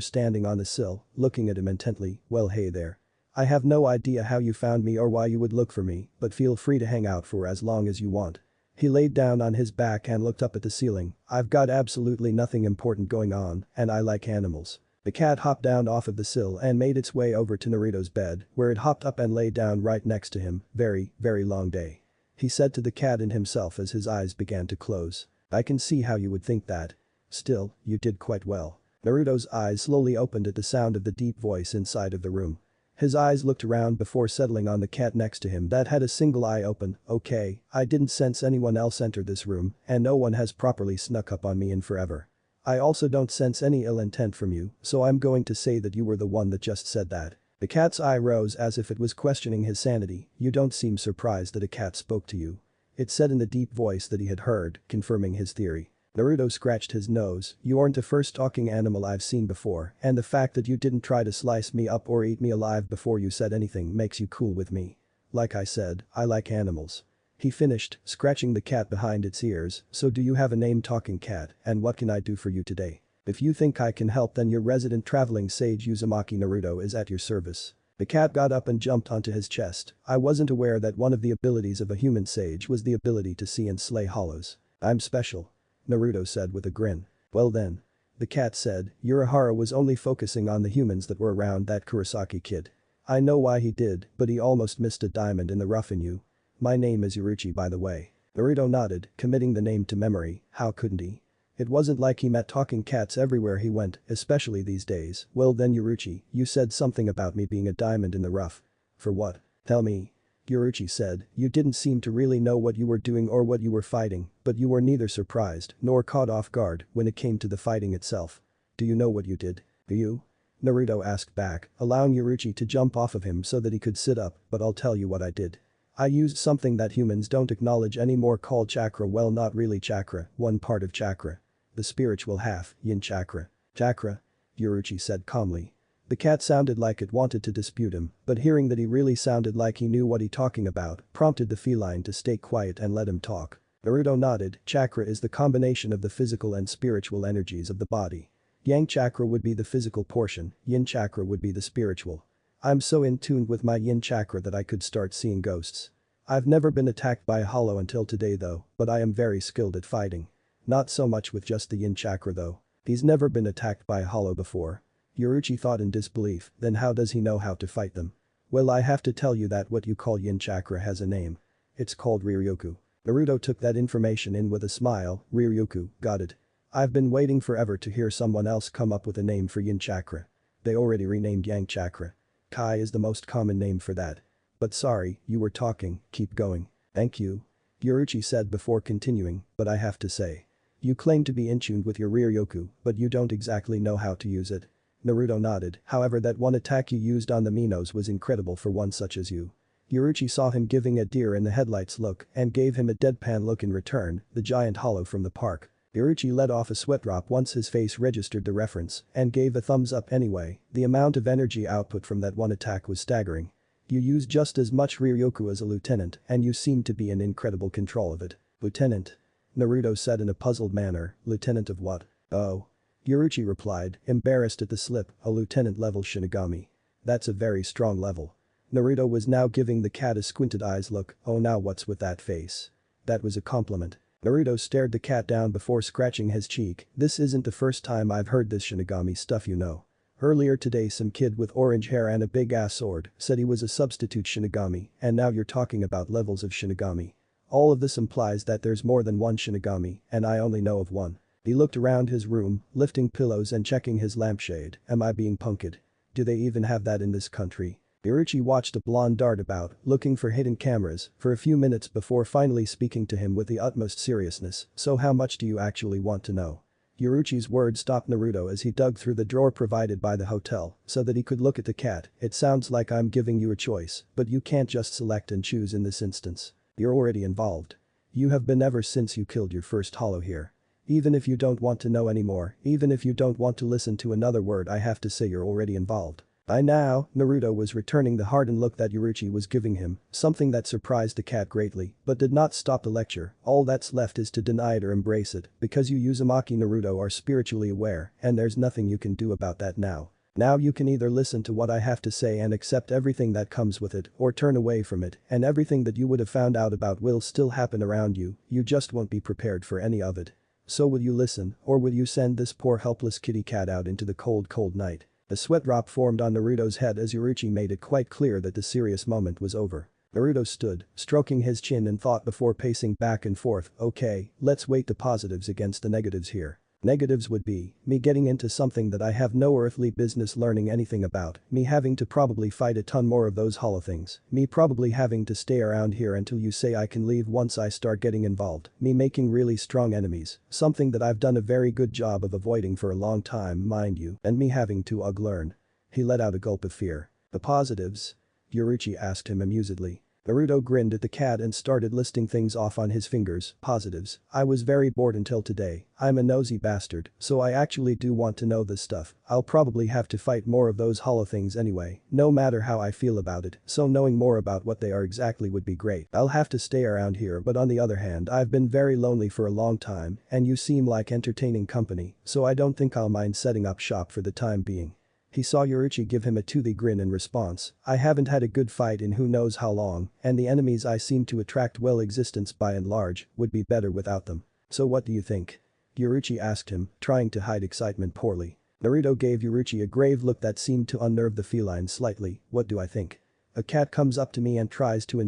standing on the sill, looking at him intently. "Well, hey there. I have no idea how you found me or why you would look for me, but feel free to hang out for as long as you want." He laid down on his back and looked up at the ceiling. "I've got absolutely nothing important going on, and I like animals." The cat hopped down off of the sill and made its way over to Naruto's bed, where it hopped up and lay down right next to him. "Very, very long day," he said to the cat and himself as his eyes began to close. "I can see how you would think that. Still, you did quite well." Naruto's eyes slowly opened at the sound of the deep voice inside of the room. His eyes looked around before settling on the cat next to him that had a single eye open. "Okay, I didn't sense anyone else enter this room, and no one has properly snuck up on me in forever. I also don't sense any ill intent from you, so I'm going to say that you were the one that just said that." The cat's eye rose as if it was questioning his sanity. "You don't seem surprised that a cat spoke to you," it said in the deep voice that he had heard, confirming his theory. Naruto scratched his nose. "You aren't the first talking animal I've seen before, and the fact that you didn't try to slice me up or eat me alive before you said anything makes you cool with me. Like I said, I like animals." He finished, scratching the cat behind its ears. "So do you have a name, talking cat, and what can I do for you today? If you think I can help then your resident traveling sage Uzumaki Naruto is at your service." The cat got up and jumped onto his chest. "I wasn't aware that one of the abilities of a human sage was the ability to see and slay hollows. I'm special," Naruto said with a grin. "Well then," the cat said, "Urahara was only focusing on the humans that were around that Kurosaki kid. I know why he did, but he almost missed a diamond in the rough in you. My name is Uruchi, by the way." Naruto nodded, committing the name to memory. How couldn't he? It wasn't like he met talking cats everywhere he went, especially these days. "Well then Uruchi, you said something about me being a diamond in the rough. For what? Tell me." Uruchi said, "You didn't seem to really know what you were doing or what you were fighting, but you were neither surprised nor caught off guard when it came to the fighting itself. Do you know what you did? Do you?" Naruto asked back, allowing Uruchi to jump off of him so that he could sit up. "But I'll tell you what I did. I used something that humans don't acknowledge anymore called chakra. Well, not really chakra, one part of chakra. The spiritual half, yin chakra." "Chakra?" Uruchi said calmly. The cat sounded like it wanted to dispute him, but hearing that he really sounded like he knew what he talking about prompted the feline to stay quiet and let him talk. Naruto nodded. "Chakra is the combination of the physical and spiritual energies of the body. Yang chakra would be the physical portion, yin chakra would be the spiritual. I'm so in tune with my yin chakra that I could start seeing ghosts. I've never been attacked by a hollow until today though, but I am very skilled at fighting. Not so much with just the yin chakra though. He's never been attacked by a hollow before." Uruchi thought in disbelief. "Then how does he know how to fight them?" "Well, I have to tell you that what you call yin chakra has a name. It's called Riryoku." Naruto took that information in with a smile. "Riryoku, got it. I've been waiting forever to hear someone else come up with a name for yin chakra. They already renamed yang chakra. Kai is the most common name for that. But sorry, you were talking, keep going." "Thank you," Uruchi said before continuing, "but I have to say. You claim to be in tune with your Riryoku, but you don't exactly know how to use it." Naruto nodded. "However, that one attack you used on the Minos was incredible for one such as you." Uruchi saw him giving a deer in the headlights look and gave him a deadpan look in return, the giant hollow from the park. Orochi let off a sweat drop once his face registered the reference and gave a thumbs up anyway. The amount of energy output from that one attack was staggering. You use just as much Ryukyu as a lieutenant and you seem to be in incredible control of it. Lieutenant? Naruto said in a puzzled manner, lieutenant of what? Oh. Orochi replied, embarrassed at the slip, a lieutenant-level Shinigami. That's a very strong level. Naruto was now giving the cat a squinted eyes look, oh now what's with that face? That was a compliment. Naruto stared the cat down before scratching his cheek, this isn't the first time I've heard this Shinigami stuff you know. Earlier today some kid with orange hair and a big-ass sword said he was a substitute Shinigami and now you're talking about levels of Shinigami. All of this implies that there's more than one Shinigami and I only know of one. He looked around his room, lifting pillows and checking his lampshade, am I being punked? Do they even have that in this country? Orochi watched a blonde dart about, looking for hidden cameras, for a few minutes before finally speaking to him with the utmost seriousness, so how much do you actually want to know? Orochi's words stopped Naruto as he dug through the drawer provided by the hotel so that he could look at the cat, it sounds like I'm giving you a choice, but you can't just select and choose in this instance. You're already involved. You have been ever since you killed your first hollow here. Even if you don't want to know anymore, even if you don't want to listen to another word I have to say you're already involved. By now, Naruto was returning the hardened look that Orochi was giving him, something that surprised the cat greatly, but did not stop the lecture, all that's left is to deny it or embrace it, because you Uzumaki Naruto are spiritually aware, and there's nothing you can do about that now. Now you can either listen to what I have to say and accept everything that comes with it, or turn away from it, and everything that you would have found out about will still happen around you, you just won't be prepared for any of it. So will you listen, or will you send this poor helpless kitty cat out into the cold night? A sweat drop formed on Naruto's head as Orochi made it quite clear that the serious moment was over. Naruto stood, stroking his chin in thought before pacing back and forth, okay, let's weight the positives against the negatives here. Negatives would be, me getting into something that I have no earthly business learning anything about, me having to probably fight a ton more of those hollow things, me probably having to stay around here until you say I can leave once I start getting involved, me making really strong enemies, something that I've done a very good job of avoiding for a long time, mind you, and me having to learn. He let out a gulp of fear. The positives? Orochi asked him amusedly. Naruto grinned at the cat and started listing things off on his fingers, positives. I was very bored until today, I'm a nosy bastard, so I actually do want to know this stuff, I'll probably have to fight more of those hollow things anyway, no matter how I feel about it, so knowing more about what they are exactly would be great. I'll have to stay around here but on the other hand I've been very lonely for a long time and you seem like entertaining company, so I don't think I'll mind setting up shop for the time being. He saw Orochi give him a toothy grin in response, I haven't had a good fight in who knows how long, and the enemies I seem to attract well existence by and large, would be better without them. So what do you think? Orochi asked him, trying to hide excitement poorly. Naruto gave Orochi a grave look that seemed to unnerve the feline slightly, what do I think? A cat comes up to me and tries to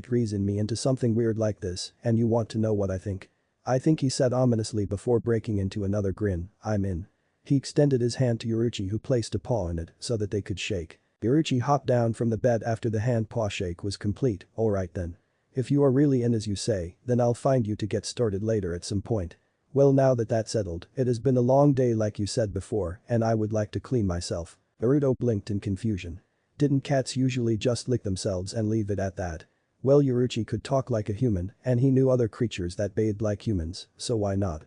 reason me into something weird like this, and you want to know what I think? I think, he said ominously before breaking into another grin, I'm in. He extended his hand to Orochi who placed a paw in it so that they could shake. Orochi hopped down from the bed after the hand-paw shake was complete, alright then. If you are really in as you say, then I'll find you to get started later at some point. Well now that that's settled, it has been a long day like you said before and I would like to clean myself. Naruto blinked in confusion. Didn't cats usually just lick themselves and leave it at that? Well Orochi could talk like a human and he knew other creatures that bathed like humans, so why not?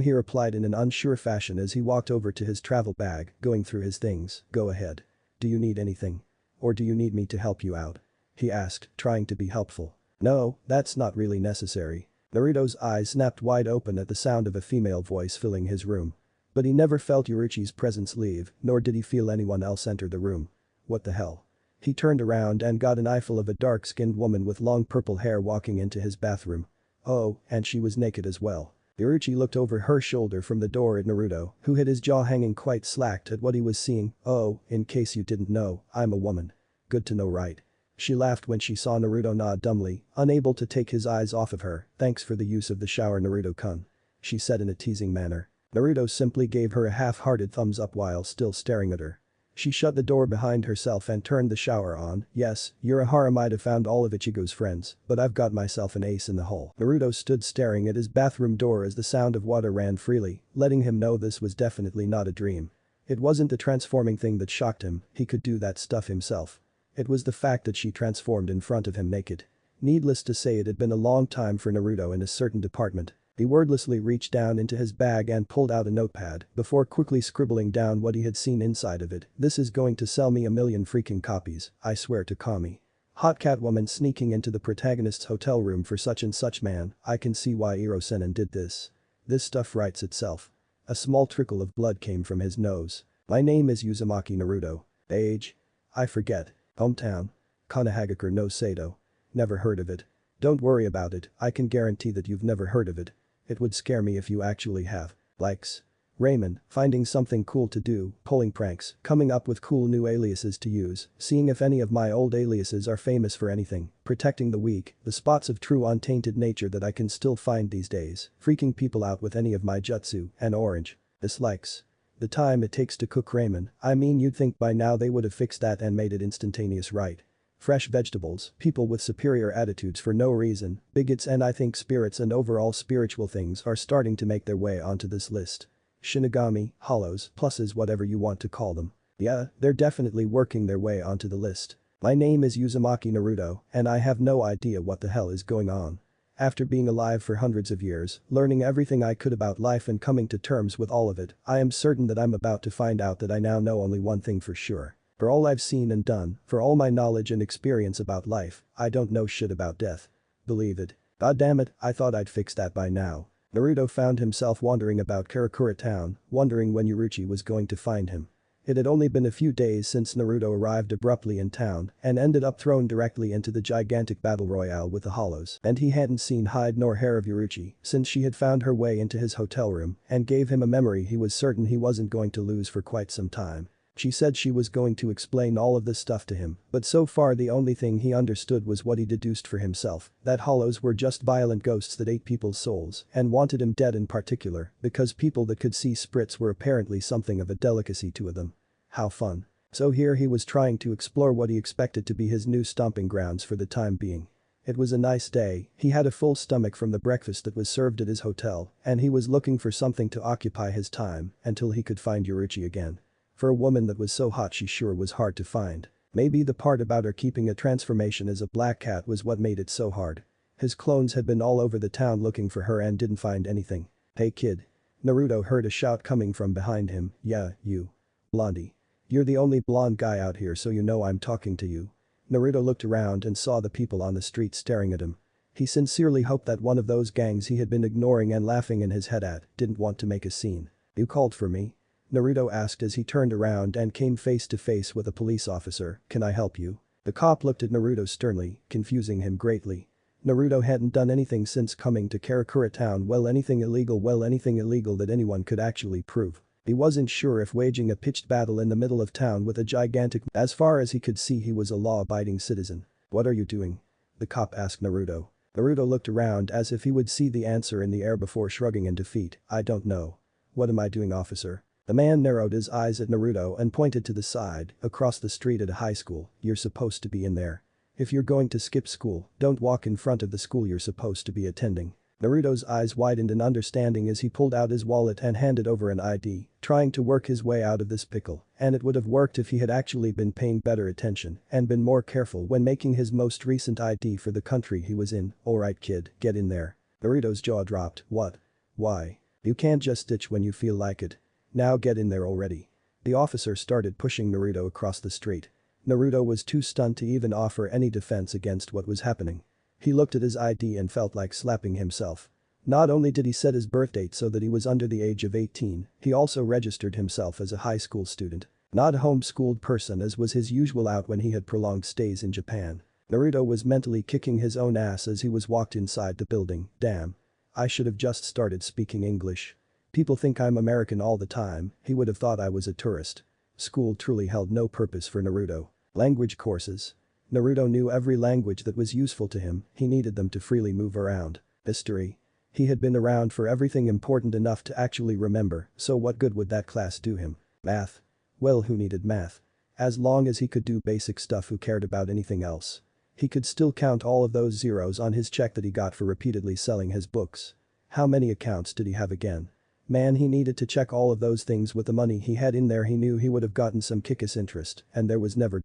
He replied in an unsure fashion as he walked over to his travel bag, going through his things, go ahead. Do you need anything? Or do you need me to help you out? He asked, trying to be helpful. No, that's not really necessary. Naruto's eyes snapped wide open at the sound of a female voice filling his room. But he never felt Orochi's presence leave, nor did he feel anyone else enter the room. What the hell? He turned around and got an eyeful of a dark-skinned woman with long purple hair walking into his bathroom. Oh, and she was naked as well. Orochi looked over her shoulder from the door at Naruto, who had his jaw hanging quite slacked at what he was seeing. Oh, in case you didn't know, I'm a woman. Good to know, right? She laughed when she saw Naruto nod dumbly, unable to take his eyes off of her. Thanks for the use of the shower Naruto-kun. She said in a teasing manner. Naruto simply gave her a half-hearted thumbs up while still staring at her. She shut the door behind herself and turned the shower on. Yes, Urahara might have found all of Ichigo's friends, but I've got myself an ace in the hole. Naruto stood staring at his bathroom door as the sound of water ran freely, letting him know this was definitely not a dream. It wasn't the transforming thing that shocked him, he could do that stuff himself. It was the fact that she transformed in front of him naked. Needless to say, it had been a long time for Naruto in a certain department. He wordlessly reached down into his bag and pulled out a notepad before quickly scribbling down what he had seen inside of it. This is going to sell me a million freaking copies, I swear to Kami. Hot Catwoman sneaking into the protagonist's hotel room for such and such man, I can see why Iro-Senin did this. This stuff writes itself. A small trickle of blood came from his nose. My name is Uzumaki Naruto. Age? I forget. Hometown? Kanahagakure no Sato. Never heard of it. Don't worry about it, I can guarantee that you've never heard of it. It would scare me if you actually have. Likes. Raymond, finding something cool to do, pulling pranks, coming up with cool new aliases to use, seeing if any of my old aliases are famous for anything, protecting the weak, the spots of true untainted nature that I can still find these days, freaking people out with any of my jutsu, and orange. Dislikes. The time it takes to cook ramen, I mean you'd think by now they would have fixed that and made it instantaneous, right? Fresh vegetables, people with superior attitudes for no reason, bigots, and I think spirits and overall spiritual things are starting to make their way onto this list. Shinigami, hollows, pluses, whatever you want to call them. Yeah, they're definitely working their way onto the list. My name is Uzumaki Naruto, and I have no idea what the hell is going on. After being alive for hundreds of years, learning everything I could about life and coming to terms with all of it, I am certain that I'm about to find out that I now know only one thing for sure. For all I've seen and done, for all my knowledge and experience about life, I don't know shit about death. Believe it. God damn it, I thought I'd fix that by now. Naruto found himself wandering about Karakura town, wondering when Yuruchi was going to find him. It had only been a few days since Naruto arrived abruptly in town and ended up thrown directly into the gigantic battle royale with the hollows, and he hadn't seen hide nor hair of Yuruchi since she had found her way into his hotel room and gave him a memory he was certain he wasn't going to lose for quite some time. She said she was going to explain all of this stuff to him, but so far the only thing he understood was what he deduced for himself, that hollows were just violent ghosts that ate people's souls and wanted him dead in particular because people that could see spirits were apparently something of a delicacy to them. How fun. So here he was trying to explore what he expected to be his new stomping grounds for the time being. It was a nice day, he had a full stomach from the breakfast that was served at his hotel, and he was looking for something to occupy his time until he could find Yuruchi again. For a woman that was so hot she sure was hard to find. Maybe the part about her keeping a transformation as a black cat was what made it so hard. His clones had been all over the town looking for her and didn't find anything. Hey kid. Naruto heard a shout coming from behind him, yeah, you. Blondie. You're the only blonde guy out here so you know I'm talking to you. Naruto looked around and saw the people on the street staring at him. He sincerely hoped that one of those gangs he had been ignoring and laughing in his head at didn't want to make a scene. You called for me? Naruto asked as he turned around and came face to face with a police officer. Can I help you? The cop looked at Naruto sternly, confusing him greatly. Naruto hadn't done anything since coming to Karakura town, anything illegal that anyone could actually prove. He wasn't sure if waging a pitched battle in the middle of town with a gigantic. As far as he could see he was a law-abiding citizen. What are you doing? The cop asked Naruto. Naruto looked around as if he would see the answer in the air before shrugging in defeat. I don't know. What am I doing, officer? The man narrowed his eyes at Naruto and pointed to the side, across the street at a high school. You're supposed to be in there. If you're going to skip school, don't walk in front of the school you're supposed to be attending. Naruto's eyes widened in understanding as he pulled out his wallet and handed over an ID, trying to work his way out of this pickle, and it would have worked if he had actually been paying better attention and been more careful when making his most recent ID for the country he was in. Alright kid, get in there. Naruto's jaw dropped. What? Why? You can't just ditch when you feel like it. Now get in there already. The officer started pushing Naruto across the street. Naruto was too stunned to even offer any defense against what was happening. He looked at his ID and felt like slapping himself. Not only did he set his birth date so that he was under the age of 18, he also registered himself as a high school student. Not a homeschooled person as was his usual out when he had prolonged stays in Japan. Naruto was mentally kicking his own ass as he was walked inside the building. Damn. I should have just started speaking English. People think I'm American all the time, he would have thought I was a tourist. School truly held no purpose for Naruto. Language courses. Naruto knew every language that was useful to him, he needed them to freely move around. History. He had been around for everything important enough to actually remember, so what good would that class do him? Math. Well, who needed math? As long as he could do basic stuff, who cared about anything else? He could still count all of those zeros on his check that he got for repeatedly selling his books. How many accounts did he have again? Man, he needed to check all of those things with the money he had in there. He knew he would have gotten some kick-ass interest, and there was never.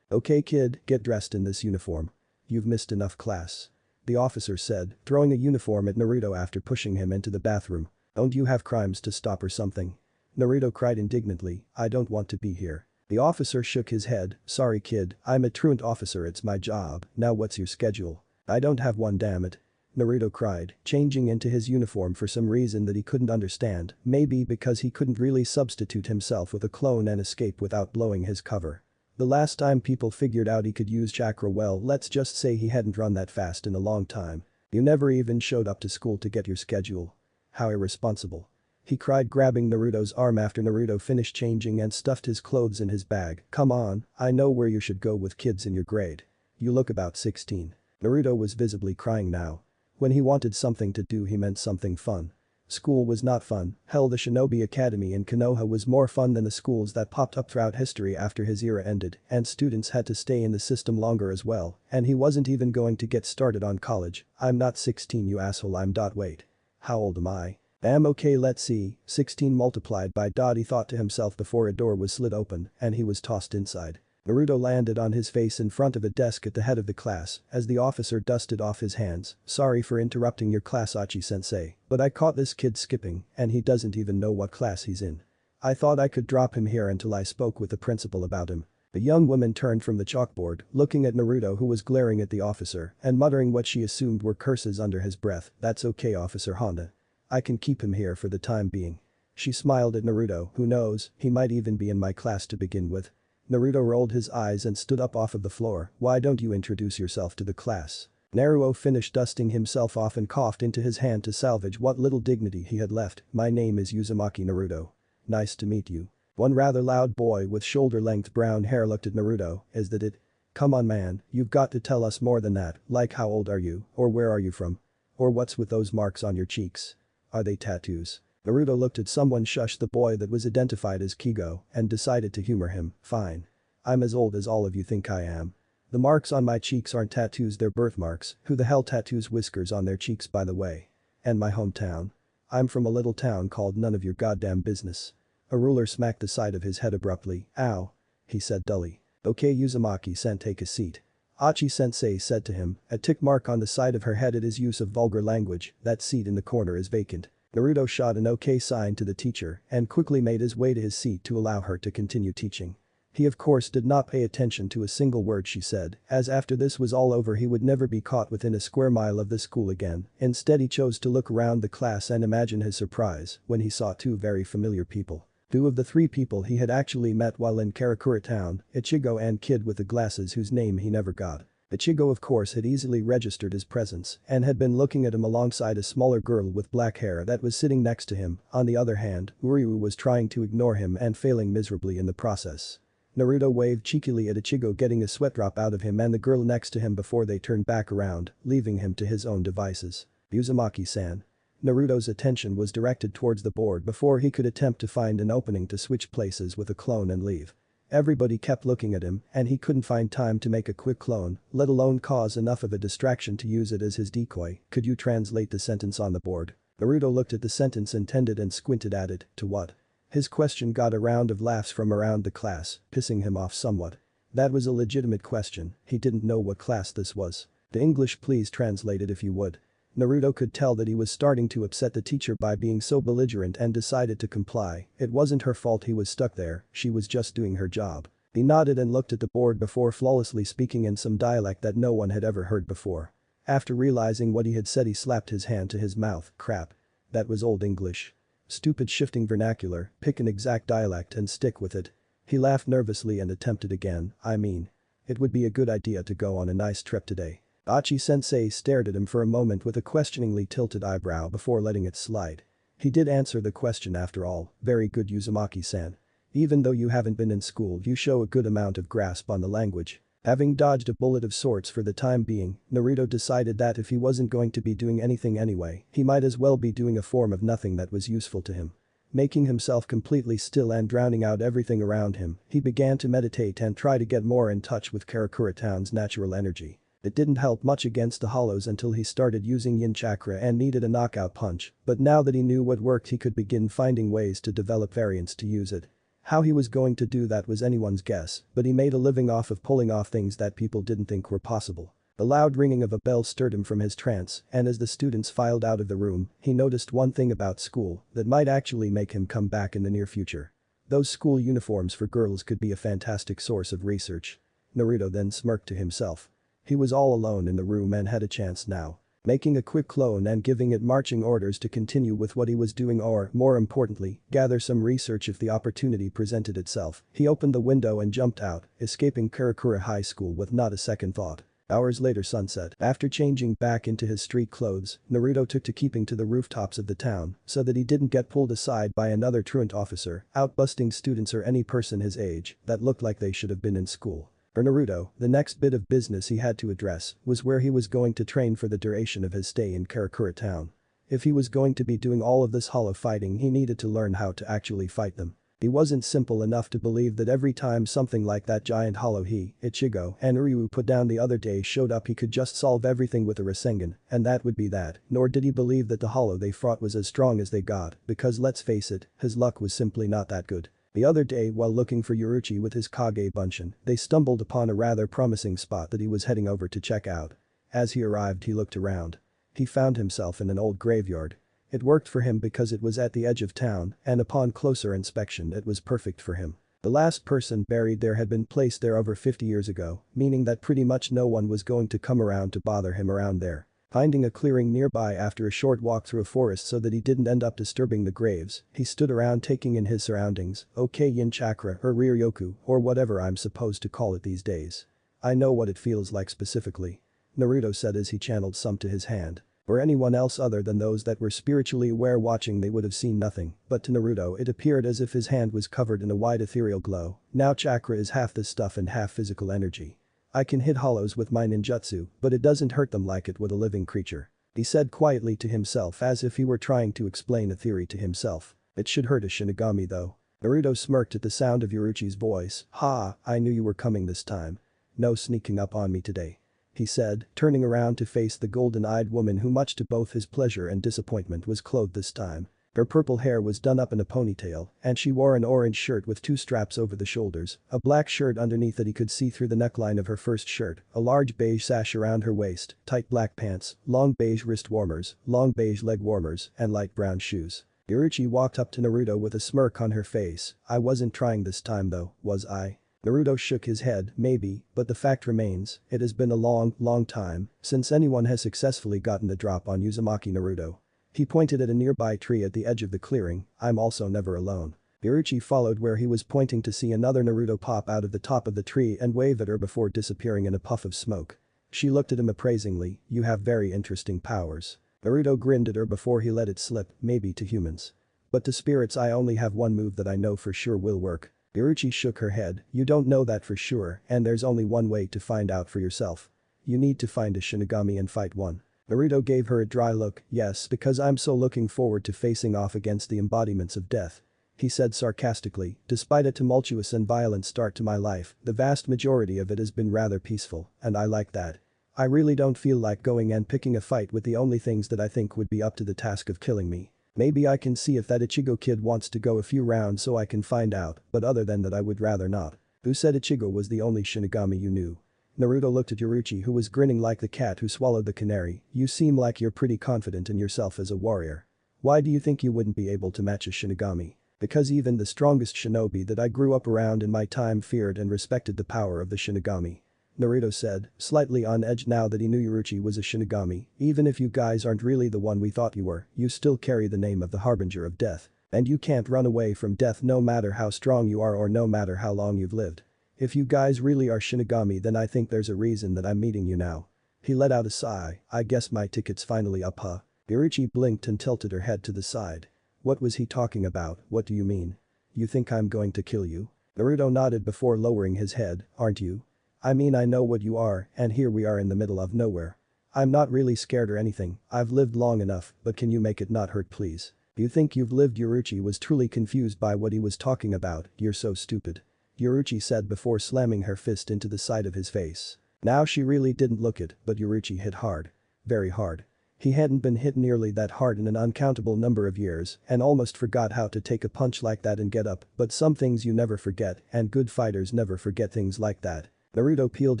Okay kid, get dressed in this uniform. You've missed enough class. the officer said, throwing a uniform at Naruto after pushing him into the bathroom. Don't you have crimes to stop or something? Naruto cried indignantly, I don't want to be here. The officer shook his head, sorry kid, I'm a truant officer, it's my job, now what's your schedule? I don't have one, damn it. Naruto cried, changing into his uniform for some reason that he couldn't understand, maybe because he couldn't really substitute himself with a clone and escape without blowing his cover. The last time people figured out he could use chakra, well, let's just say he hadn't run that fast in a long time. You never even showed up to school to get your schedule. How irresponsible. He cried, grabbing Naruto's arm after Naruto finished changing and stuffed his clothes in his bag. Come on, I know where you should go with kids in your grade. You look about 16. Naruto was visibly crying now. When he wanted something to do, he meant something fun. School was not fun. Hell, the Shinobi Academy in Konoha was more fun than the schools that popped up throughout history after his era ended, and students had to stay in the system longer as well, and he wasn't even going to get started on college. I'm not 16, you asshole, I'm . Wait. How old am I? Okay, let's see, 16 multiplied by . He thought to himself before a door was slid open and he was tossed inside. Naruto landed on his face in front of a desk at the head of the class as the officer dusted off his hands. Sorry for interrupting your class, Achi-sensei, but I caught this kid skipping and he doesn't even know what class he's in. I thought I could drop him here until I spoke with the principal about him. The young woman turned from the chalkboard, looking at Naruto, who was glaring at the officer and muttering what she assumed were curses under his breath. That's okay, Officer Honda. I can keep him here for the time being. She smiled at Naruto, who knows, he might even be in my class to begin with. Naruto rolled his eyes and stood up off of the floor. Why don't you introduce yourself to the class? Naruto finished dusting himself off and coughed into his hand to salvage what little dignity he had left. My name is Uzumaki Naruto. Nice to meet you. One rather loud boy with shoulder-length brown hair looked at Naruto. Is that it? Come on man, you've got to tell us more than that, like how old are you, or where are you from? Or what's with those marks on your cheeks? Are they tattoos? Naruto looked at someone, shushed the boy that was identified as Kigo, and decided to humor him. Fine. I'm as old as all of you think I am. The marks on my cheeks aren't tattoos, they're birthmarks. Who the hell tattoos whiskers on their cheeks, by the way? And my hometown? I'm from a little town called None of Your Goddamn Business. A ruler smacked the side of his head abruptly. Ow. He said dully. Okay, Uzumaki-san, take a seat. Achi-sensei said to him, a tick mark on the side of her head at his use of vulgar language. That seat in the corner is vacant. Naruto shot an okay sign to the teacher and quickly made his way to his seat to allow her to continue teaching. He of course did not pay attention to a single word she said, as after this was all over he would never be caught within a square mile of the school again. Instead, he chose to look around the class and imagine his surprise when he saw two very familiar people. Two of the three people he had actually met while in Karakura town, Ichigo and kid with the glasses whose name he never got. Ichigo of course had easily registered his presence and had been looking at him alongside a smaller girl with black hair that was sitting next to him. On the other hand, Uryu was trying to ignore him and failing miserably in the process. Naruto waved cheekily at Ichigo, getting a sweat drop out of him and the girl next to him before they turned back around, leaving him to his own devices. Uzumaki-san. Naruto's attention was directed towards the board before he could attempt to find an opening to switch places with a clone and leave. Everybody kept looking at him and he couldn't find time to make a quick clone, let alone cause enough of a distraction to use it as his decoy. Could you translate the sentence on the board? Naruto looked at the sentence intended and squinted at it. To what? His question got a round of laughs from around the class, pissing him off somewhat. That was a legitimate question, he didn't know what class this was. The English, please translate it if you would. Naruto could tell that he was starting to upset the teacher by being so belligerent and decided to comply. It wasn't her fault he was stuck there, she was just doing her job. He nodded and looked at the board before flawlessly speaking in some dialect that no one had ever heard before. After realizing what he had said, he slapped his hand to his mouth. Crap. That was Old English. Stupid shifting vernacular, pick an exact dialect and stick with it. He laughed nervously and attempted again. I mean, it would be a good idea to go on a nice trip today. Achi-sensei stared at him for a moment with a questioningly tilted eyebrow before letting it slide. He did answer the question after all. Very good, Uzumaki-san. Even though you haven't been in school, you show a good amount of grasp on the language. Having dodged a bullet of sorts for the time being, Naruto decided that if he wasn't going to be doing anything anyway, he might as well be doing a form of nothing that was useful to him. Making himself completely still and drowning out everything around him, he began to meditate and try to get more in touch with Karakura town's natural energy. It didn't help much against the hollows until he started using yin chakra and needed a knockout punch, but now that he knew what worked, he could begin finding ways to develop variants to use it. How he was going to do that was anyone's guess, but he made a living off of pulling off things that people didn't think were possible. The loud ringing of a bell stirred him from his trance, and as the students filed out of the room, he noticed one thing about school that might actually make him come back in the near future. Those school uniforms for girls could be a fantastic source of research. Naruto then smirked to himself. He was all alone in the room and had a chance now. Making a quick clone and giving it marching orders to continue with what he was doing or, more importantly, gather some research if the opportunity presented itself. He opened the window and jumped out, escaping Karakura High School with not a second thought. Hours later sunset. After changing back into his street clothes, Naruto took to keeping to the rooftops of the town so that he didn't get pulled aside by another truant officer, out busting students or any person his age that looked like they should have been in school. For Naruto, the next bit of business he had to address was where he was going to train for the duration of his stay in Karakura town. If he was going to be doing all of this hollow fighting, he needed to learn how to actually fight them. He wasn't simple enough to believe that every time something like that giant hollow Ichigo, and Ryu put down the other day showed up he could just solve everything with a Rasengan, and that would be that, nor did he believe that the hollow they fought was as strong as they got, because let's face it, his luck was simply not that good. The other day while looking for Yoruichi with his Kage Bunshin, they stumbled upon a rather promising spot that he was heading over to check out. As he arrived he looked around. He found himself in an old graveyard. It worked for him because it was at the edge of town, and upon closer inspection it was perfect for him. The last person buried there had been placed there over 50 years ago, meaning that pretty much no one was going to come around to bother him around there. Finding a clearing nearby after a short walk through a forest so that he didn't end up disturbing the graves, he stood around taking in his surroundings, okay yin chakra or Riryoku or whatever I'm supposed to call it these days. I know what it feels like specifically. Naruto said as he channeled some to his hand. For anyone else other than those that were spiritually aware watching they would have seen nothing, but to Naruto it appeared as if his hand was covered in a white ethereal glow. Now chakra is half this stuff and half physical energy. I can hit hollows with my ninjutsu, but it doesn't hurt them like it would a living creature. He said quietly to himself as if he were trying to explain a theory to himself. It should hurt a Shinigami though. Naruto smirked at the sound of Yoruichi's voice. Ha, I knew you were coming this time. No sneaking up on me today. He said, turning around to face the golden-eyed woman who much to both his pleasure and disappointment was clothed this time. Her purple hair was done up in a ponytail, and she wore an orange shirt with 2 straps over the shoulders, a black shirt underneath that he could see through the neckline of her first shirt, a large beige sash around her waist, tight black pants, long beige wrist warmers, long beige leg warmers, and light brown shoes. Yoruichi walked up to Naruto with a smirk on her face. I wasn't trying this time though, was I? Naruto shook his head, maybe, but the fact remains, it has been a long time since anyone has successfully gotten the drop on Uzumaki Naruto. He pointed at a nearby tree at the edge of the clearing. I'm also never alone. Yoruichi followed where he was pointing to see another Naruto pop out of the top of the tree and wave at her before disappearing in a puff of smoke. She looked at him appraisingly. You have very interesting powers. Naruto grinned at her before he let it slip, maybe to humans. But to spirits I only have one move that I know for sure will work. Yoruichi shook her head. You don't know that for sure, and there's only one way to find out for yourself. You need to find a Shinigami and fight one. Naruto gave her a dry look. Yes, because I'm so looking forward to facing off against the embodiments of death. He said sarcastically, despite a tumultuous and violent start to my life, the vast majority of it has been rather peaceful, and I like that. I really don't feel like going and picking a fight with the only things that I think would be up to the task of killing me. Maybe I can see if that Ichigo kid wants to go a few rounds so I can find out, but other than that I would rather not. Who said Ichigo was the only Shinigami you knew? Naruto looked at Yoruichi who was grinning like the cat who swallowed the canary. You seem like you're pretty confident in yourself as a warrior. Why do you think you wouldn't be able to match a Shinigami? Because even the strongest shinobi that I grew up around in my time feared and respected the power of the Shinigami. Naruto said, slightly on edge now that he knew Yoruichi was a Shinigami. Even if you guys aren't really the one we thought you were, you still carry the name of the Harbinger of Death. And you can't run away from death no matter how strong you are or no matter how long you've lived. If you guys really are Shinigami then I think there's a reason that I'm meeting you now. He let out a sigh. I guess my ticket's finally up huh? Yoruichi blinked and tilted her head to the side. What was he talking about? What do you mean? You think I'm going to kill you? Naruto nodded before lowering his head. Aren't you? I mean I know what you are, and here we are in the middle of nowhere. I'm not really scared or anything, I've lived long enough, but can you make it not hurt please? You think you've lived? Yoruichi was truly confused by what he was talking about. You're so stupid. Yoruichi said before slamming her fist into the side of his face. Now she really didn't look it, but Yoruichi hit hard. Very hard. He hadn't been hit nearly that hard in an uncountable number of years and almost forgot how to take a punch like that and get up, but some things you never forget and good fighters never forget things like that. Naruto peeled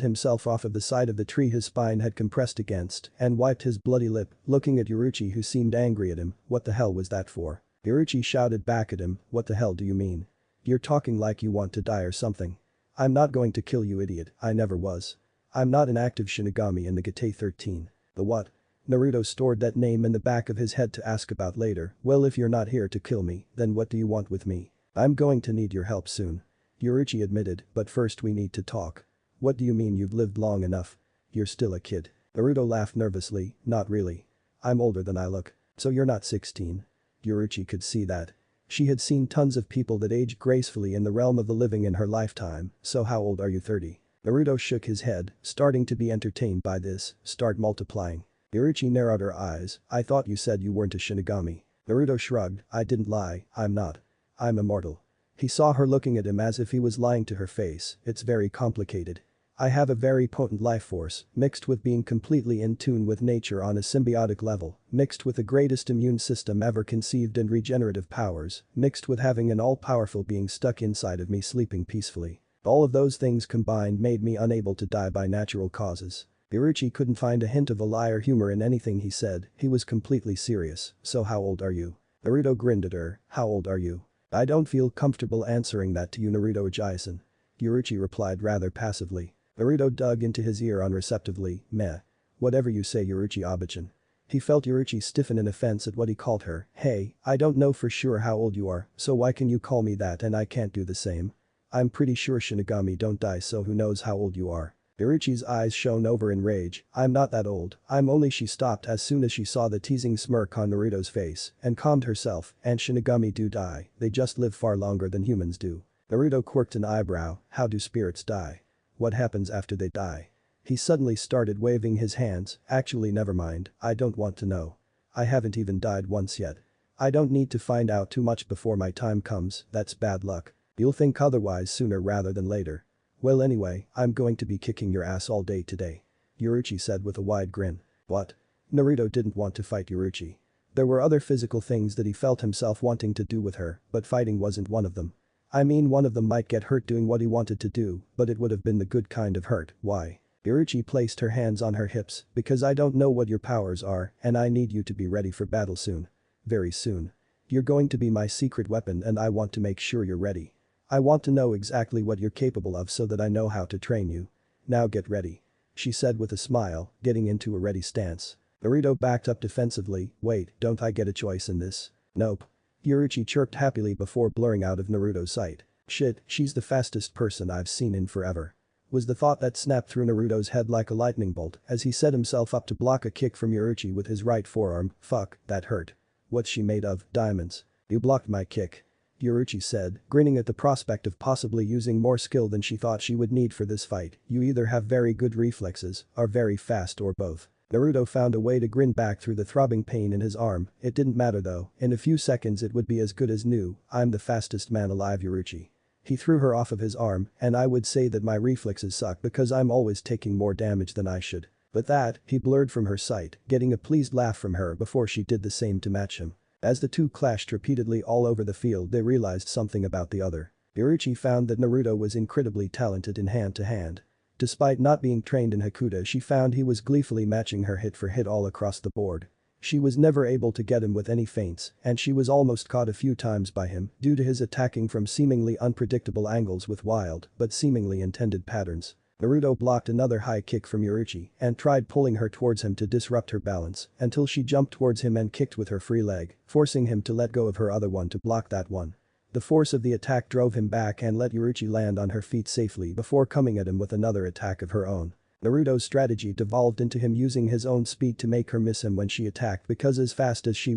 himself off of the side of the tree his spine had compressed against and wiped his bloody lip, looking at Yuruchi who seemed angry at him. What the hell was that for? Yuruchi shouted back at him, what the hell do you mean? You're talking like you want to die or something. I'm not going to kill you, idiot, I never was. I'm not an active Shinigami in the Gate 13. The what? Naruto stored that name in the back of his head to ask about later. Well, if you're not here to kill me, then what do you want with me? I'm going to need your help soon. Yuruchi admitted, but first we need to talk. What do you mean you've lived long enough? You're still a kid. Naruto laughed nervously, not really. I'm older than I look. So you're not 16. Yuruchi could see that. She had seen tons of people that aged gracefully in the realm of the living in her lifetime, so how old are you? 30? Naruto shook his head, starting to be entertained by this. Start multiplying. Yuruchi narrowed her eyes, I thought you said you weren't a Shinigami. Naruto shrugged, I didn't lie, I'm not. I'm immortal. He saw her looking at him as if he was lying to her face, it's very complicated. I have a very potent life force, mixed with being completely in tune with nature on a symbiotic level, mixed with the greatest immune system ever conceived and regenerative powers, mixed with having an all-powerful being stuck inside of me sleeping peacefully. All of those things combined made me unable to die by natural causes. Yuruchi couldn't find a hint of a lie or humor in anything he said, he was completely serious. So how old are you? Naruto grinned at her, how old are you? I don't feel comfortable answering that to you, Naruto Ujisen. Yuruchi replied rather passively. Naruto dug into his ear unreceptively, meh. Whatever you say, Yuruchi Abachan. He felt Yuruchi stiffen in offense at what he called her. Hey, I don't know for sure how old you are, so why can you call me that and I can't do the same? I'm pretty sure Shinigami don't die, so who knows how old you are. Yuruchi's eyes shone over in rage, I'm not that old, I'm only. She stopped as soon as she saw the teasing smirk on Naruto's face and calmed herself, and Shinigami do die, they just live far longer than humans do. Naruto quirked an eyebrow, how do spirits die? What happens after they die? He suddenly started waving his hands, actually never mind, I don't want to know. I haven't even died once yet. I don't need to find out too much before my time comes, that's bad luck. You'll think otherwise sooner rather than later. Well anyway, I'm going to be kicking your ass all day today. Yuruchi said with a wide grin. What? Naruto didn't want to fight Yuruchi. There were other physical things that he felt himself wanting to do with her, but fighting wasn't one of them. I mean, one of them might get hurt doing what he wanted to do, but it would have been the good kind of hurt. Why? Yuruchi placed her hands on her hips, because I don't know what your powers are and I need you to be ready for battle soon. Very soon. You're going to be my secret weapon and I want to make sure you're ready. I want to know exactly what you're capable of so that I know how to train you. Now get ready. She said with a smile, getting into a ready stance. Naruto backed up defensively, wait, don't I get a choice in this? Nope. Yuruchi chirped happily before blurring out of Naruto's sight. Shit, she's the fastest person I've seen in forever. Was the thought that snapped through Naruto's head like a lightning bolt as he set himself up to block a kick from Yuruchi with his right forearm. Fuck, that hurt. What's she made of? Diamonds. You blocked my kick. Yuruchi said, grinning at the prospect of possibly using more skill than she thought she would need for this fight. You either have very good reflexes, are very fast, or both. Naruto found a way to grin back through the throbbing pain in his arm. It didn't matter though, in a few seconds it would be as good as new. I'm the fastest man alive, Yuruchi. He threw her off of his arm, and I would say that my reflexes suck because I'm always taking more damage than I should. But that, he blurred from her sight, getting a pleased laugh from her before she did the same to match him. As the two clashed repeatedly all over the field, they realized something about the other. Yuruchi found that Naruto was incredibly talented in hand-to-hand. Despite not being trained in Hakuta, she found he was gleefully matching her hit for hit all across the board. She was never able to get him with any feints, and she was almost caught a few times by him due to his attacking from seemingly unpredictable angles with wild but seemingly intended patterns. Naruto blocked another high kick from Yuruchi and tried pulling her towards him to disrupt her balance until she jumped towards him and kicked with her free leg, forcing him to let go of her other one to block that one. The force of the attack drove him back and let Yuruchi land on her feet safely before coming at him with another attack of her own. Naruto's strategy devolved into him using his own speed to make her miss him when she attacked because as fast as she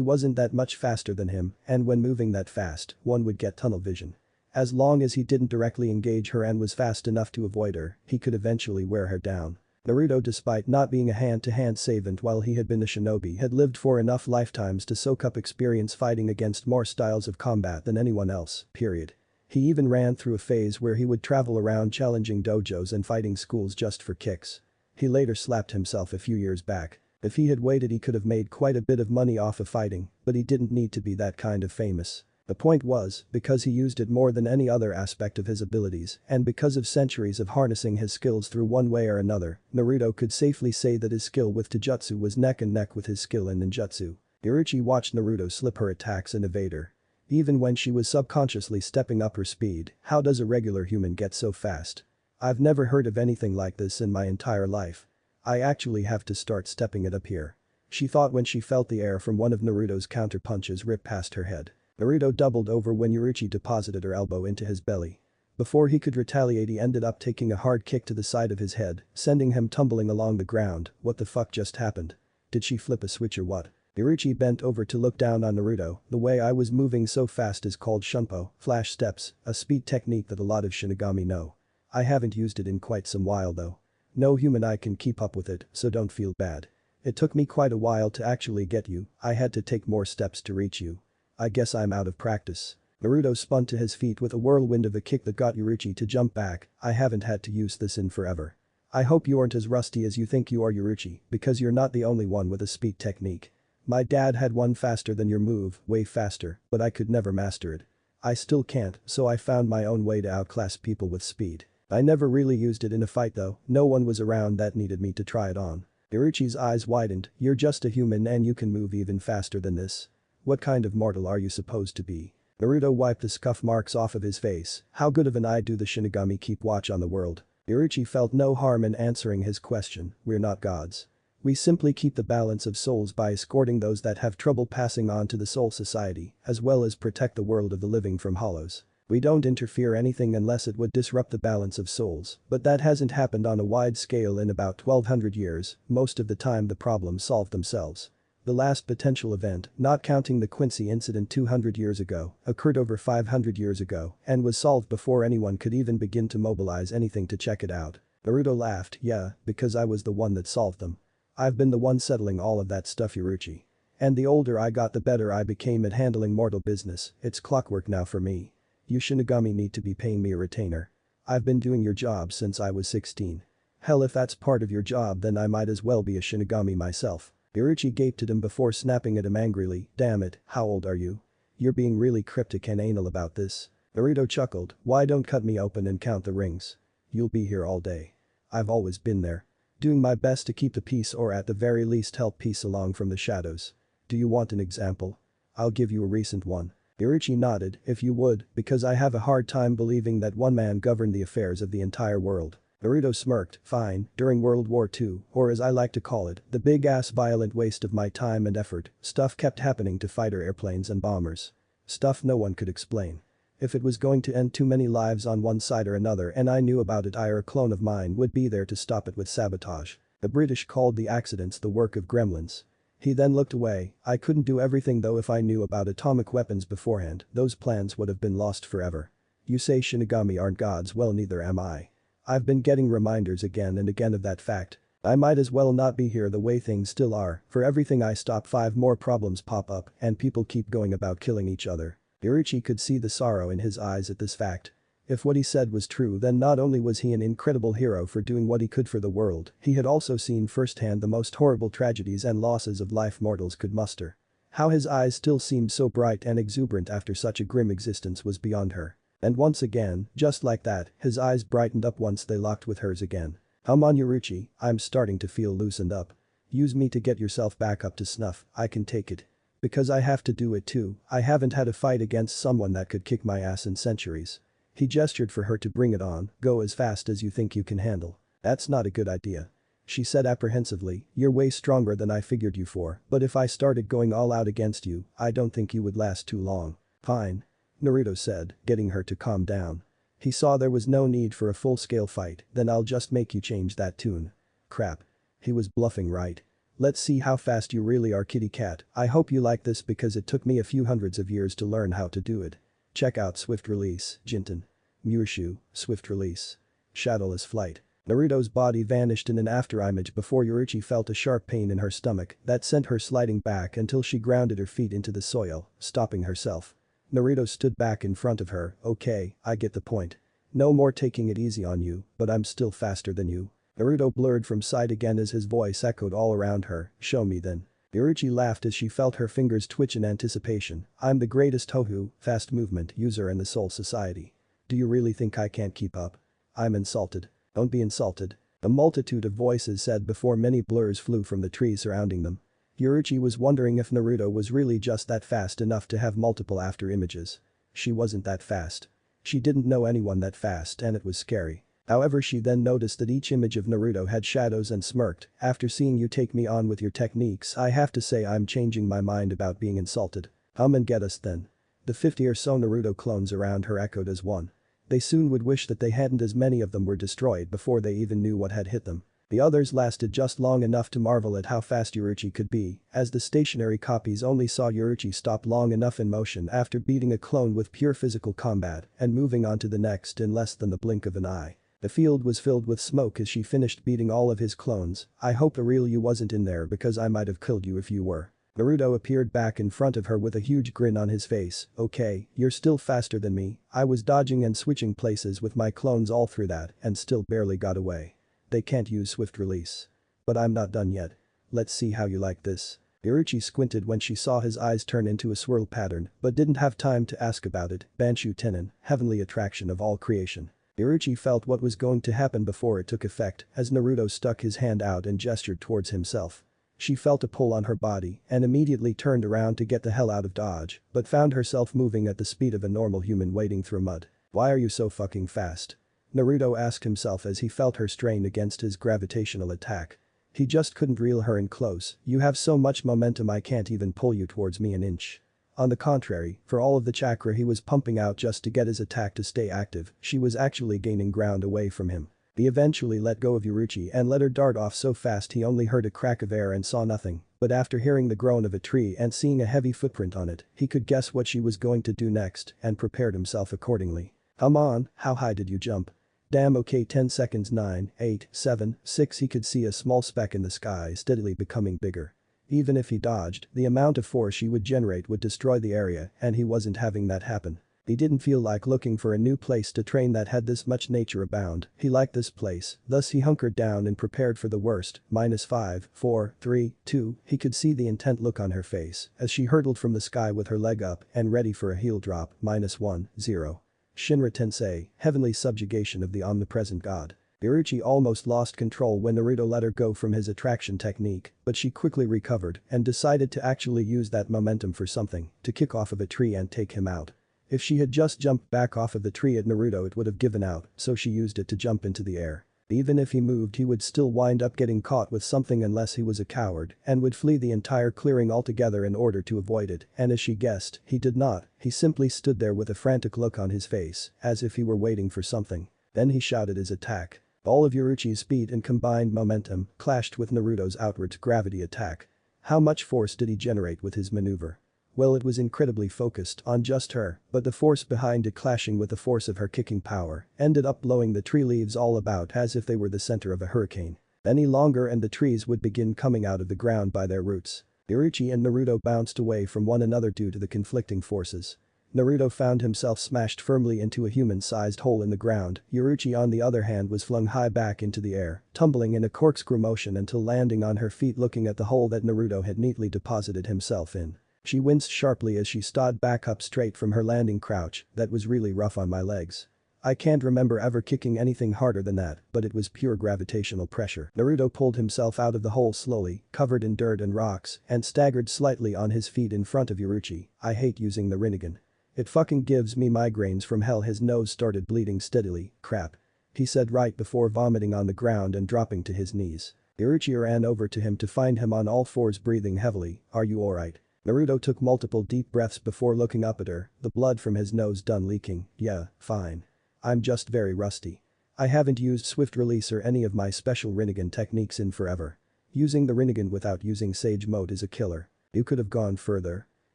wasn't that much faster than him, and when moving that fast, one would get tunnel vision. As long as he didn't directly engage her and was fast enough to avoid her, he could eventually wear her down. Naruto, despite not being a hand-to-hand savant while he had been a shinobi, had lived for enough lifetimes to soak up experience fighting against more styles of combat than anyone else, period. He even ran through a phase where he would travel around challenging dojos and fighting schools just for kicks. He later slapped himself a few years back. If he had waited he could have made quite a bit of money off of fighting, but he didn't need to be that kind of famous. The point was, because he used it more than any other aspect of his abilities, and because of centuries of harnessing his skills through one way or another, Naruto could safely say that his skill with Taijutsu was neck and neck with his skill in ninjutsu. Orochi watched Naruto slip her attacks and evade her. Even when she was subconsciously stepping up her speed, how does a regular human get so fast? I've never heard of anything like this in my entire life. I actually have to start stepping it up here. She thought when she felt the air from one of Naruto's counter punches rip past her head. Naruto doubled over when Orochi deposited her elbow into his belly. Before he could retaliate, he ended up taking a hard kick to the side of his head, sending him tumbling along the ground. What the fuck just happened? Did she flip a switch or what? Orochi bent over to look down on Naruto. The way I was moving so fast is called shunpo, flash steps, a speed technique that a lot of Shinigami know. I haven't used it in quite some while though. No human eye can keep up with it, so don't feel bad. It took me quite a while to actually get you, I had to take more steps to reach you. I guess I'm out of practice. Naruto spun to his feet with a whirlwind of a kick that got Orochi to jump back. I haven't had to use this in forever. I hope you aren't as rusty as you think you are, Orochi, because you're not the only one with a speed technique. My dad had one faster than your move, way faster, but I could never master it. I still can't, so I found my own way to outclass people with speed. I never really used it in a fight though, no one was around that needed me to try it on. Orochi's eyes widened. You're just a human and you can move even faster than this. What kind of mortal are you supposed to be? Naruto wiped the scuff marks off of his face. How good of an eye do the Shinigami keep watch on the world? Orochi felt no harm in answering his question. We're not gods. We simply keep the balance of souls by escorting those that have trouble passing on to the Soul Society, as well as protect the world of the living from hollows. We don't interfere anything unless it would disrupt the balance of souls, but that hasn't happened on a wide scale in about 1200 years, most of the time the problems solve themselves. The last potential event, not counting the Quincy incident 200 years ago, occurred over 500 years ago and was solved before anyone could even begin to mobilize anything to check it out. Naruto laughed, yeah, because I was the one that solved them. I've been the one settling all of that stuff, Orochi. And the older I got the better I became at handling mortal business, it's clockwork now for me. You Shinigami need to be paying me a retainer. I've been doing your job since I was 16. Hell, if that's part of your job then I might as well be a Shinigami myself. Orochi gaped at him before snapping at him angrily, damn it, how old are you? You're being really cryptic and anal about this. Naruto chuckled, why don't cut me open and count the rings? You'll be here all day. I've always been there. Doing my best to keep the peace or at the very least help peace along from the shadows. Do you want an example? I'll give you a recent one. Orochi nodded, if you would, because I have a hard time believing that one man governed the affairs of the entire world. Naruto smirked, fine, during World War II, or as I like to call it, the big-ass violent waste of my time and effort, stuff kept happening to fighter airplanes and bombers. Stuff no one could explain. If it was going to end too many lives on one side or another and I knew about it, I or a clone of mine would be there to stop it with sabotage. The British called the accidents the work of gremlins. He then looked away. I couldn't do everything though. If I knew about atomic weapons beforehand, those plans would have been lost forever. You say Shinigami aren't gods, well neither am I. I've been getting reminders again and again of that fact. I might as well not be here the way things still are. For everything I stop 5 more problems pop up and people keep going about killing each other. Orochi could see the sorrow in his eyes at this fact. If what he said was true, then not only was he an incredible hero for doing what he could for the world, he had also seen firsthand the most horrible tragedies and losses of life mortals could muster. How his eyes still seemed so bright and exuberant after such a grim existence was beyond her. And once again, just like that, his eyes brightened up once they locked with hers again. Come on Orochi, I'm starting to feel loosened up. Use me to get yourself back up to snuff, I can take it. Because I have to do it too, I haven't had a fight against someone that could kick my ass in centuries. He gestured for her to bring it on, go as fast as you think you can handle. That's not a good idea. She said apprehensively, you're way stronger than I figured you for, but if I started going all out against you, I don't think you would last too long. Fine. Naruto said, getting her to calm down. He saw there was no need for a full-scale fight, then I'll just make you change that tune. Crap. He was bluffing, right? Let's see how fast you really are, kitty cat. I hope you like this because it took me a few hundreds of years to learn how to do it. Check out Swift Release, Jinten. Murashu, Swift Release. Shadowless Flight. Naruto's body vanished in an afterimage before Orochi felt a sharp pain in her stomach that sent her sliding back until she grounded her feet into the soil, stopping herself. Naruto stood back in front of her, okay, I get the point. No more taking it easy on you, but I'm still faster than you. Naruto blurred from sight again as his voice echoed all around her, show me then. Yuruchi laughed as she felt her fingers twitch in anticipation. I'm the greatest Tohu, fast movement user in the Soul Society. Do you really think I can't keep up? I'm insulted. Don't be insulted. A multitude of voices said before many blurs flew from the trees surrounding them. Yuruchi was wondering if Naruto was really just that fast enough to have multiple after images. She wasn't that fast. She didn't know anyone that fast and it was scary. However, she then noticed that each image of Naruto had shadows and smirked. After seeing you take me on with your techniques, I have to say I'm changing my mind about being insulted. And get us then. The 50 or so Naruto clones around her echoed as one. They soon would wish that they hadn't, as many of them were destroyed before they even knew what had hit them. The others lasted just long enough to marvel at how fast Yuruchi could be, as the stationary copies only saw Yuruchi stop long enough in motion after beating a clone with pure physical combat and moving on to the next in less than the blink of an eye. The field was filled with smoke as she finished beating all of his clones. I hope the real you wasn't in there because I might have killed you if you were. Naruto appeared back in front of her with a huge grin on his face. Okay, you're still faster than me. I was dodging and switching places with my clones all through that and still barely got away. They can't use swift release. But I'm not done yet. Let's see how you like this. Yuruchi squinted when she saw his eyes turn into a swirl pattern but didn't have time to ask about it. Banshu Tenin, heavenly attraction of all creation. Yuruchi felt what was going to happen before it took effect as Naruto stuck his hand out and gestured towards himself. She felt a pull on her body and immediately turned around to get the hell out of dodge, but found herself moving at the speed of a normal human wading through mud. Why are you so fucking fast? Naruto asked himself as he felt her strain against his gravitational attack. He just couldn't reel her in close. You have so much momentum I can't even pull you towards me an inch. On the contrary, for all of the chakra he was pumping out just to get his attack to stay active, she was actually gaining ground away from him. He eventually let go of Yuruchi and let her dart off so fast he only heard a crack of air and saw nothing, but after hearing the groan of a tree and seeing a heavy footprint on it, he could guess what she was going to do next and prepared himself accordingly. Come on, how high did you jump? Damn, okay, 10 seconds, 9, 8, 7, 6. He could see a small speck in the sky steadily becoming bigger. Even if he dodged, the amount of force she would generate would destroy the area and he wasn't having that happen. He didn't feel like looking for a new place to train that had this much nature abound. He liked this place, thus he hunkered down and prepared for the worst. -5, 4, 3, 2. He could see the intent look on her face as she hurtled from the sky with her leg up and ready for a heel drop. -1, 0. Shinra Tensei, heavenly subjugation of the omnipresent god. Yuruchi almost lost control when Naruto let her go from his attraction technique, but she quickly recovered and decided to actually use that momentum for something, to kick off of a tree and take him out. If she had just jumped back off of the tree at Naruto it would have given out, so she used it to jump into the air. Even if he moved he would still wind up getting caught with something unless he was a coward and would flee the entire clearing altogether in order to avoid it, and as she guessed, he did not. He simply stood there with a frantic look on his face, as if he were waiting for something. Then he shouted his attack. All of Yuruchi's speed and combined momentum clashed with Naruto's outward gravity attack. How much force did he generate with his maneuver? Well, it was incredibly focused on just her, but the force behind it clashing with the force of her kicking power ended up blowing the tree leaves all about as if they were the center of a hurricane. Any longer and the trees would begin coming out of the ground by their roots. Yuruchi and Naruto bounced away from one another due to the conflicting forces. Naruto found himself smashed firmly into a human-sized hole in the ground. Yuruchi on the other hand was flung high back into the air, tumbling in a corkscrew motion until landing on her feet looking at the hole that Naruto had neatly deposited himself in. She winced sharply as she stood back up straight from her landing crouch. That was really rough on my legs. I can't remember ever kicking anything harder than that, but it was pure gravitational pressure. Naruto pulled himself out of the hole slowly, covered in dirt and rocks, and staggered slightly on his feet in front of Yuruchi. I hate using the Rinnegan. It fucking gives me migraines from hell. His nose started bleeding steadily. Crap. He said right before vomiting on the ground and dropping to his knees. Yuruchi ran over to him to find him on all fours breathing heavily. Are you alright? Naruto took multiple deep breaths before looking up at her, the blood from his nose done leaking. Yeah, fine. I'm just very rusty. I haven't used swift release or any of my special Rinnegan techniques in forever. Using the Rinnegan without using Sage Mode is a killer. You could have gone further?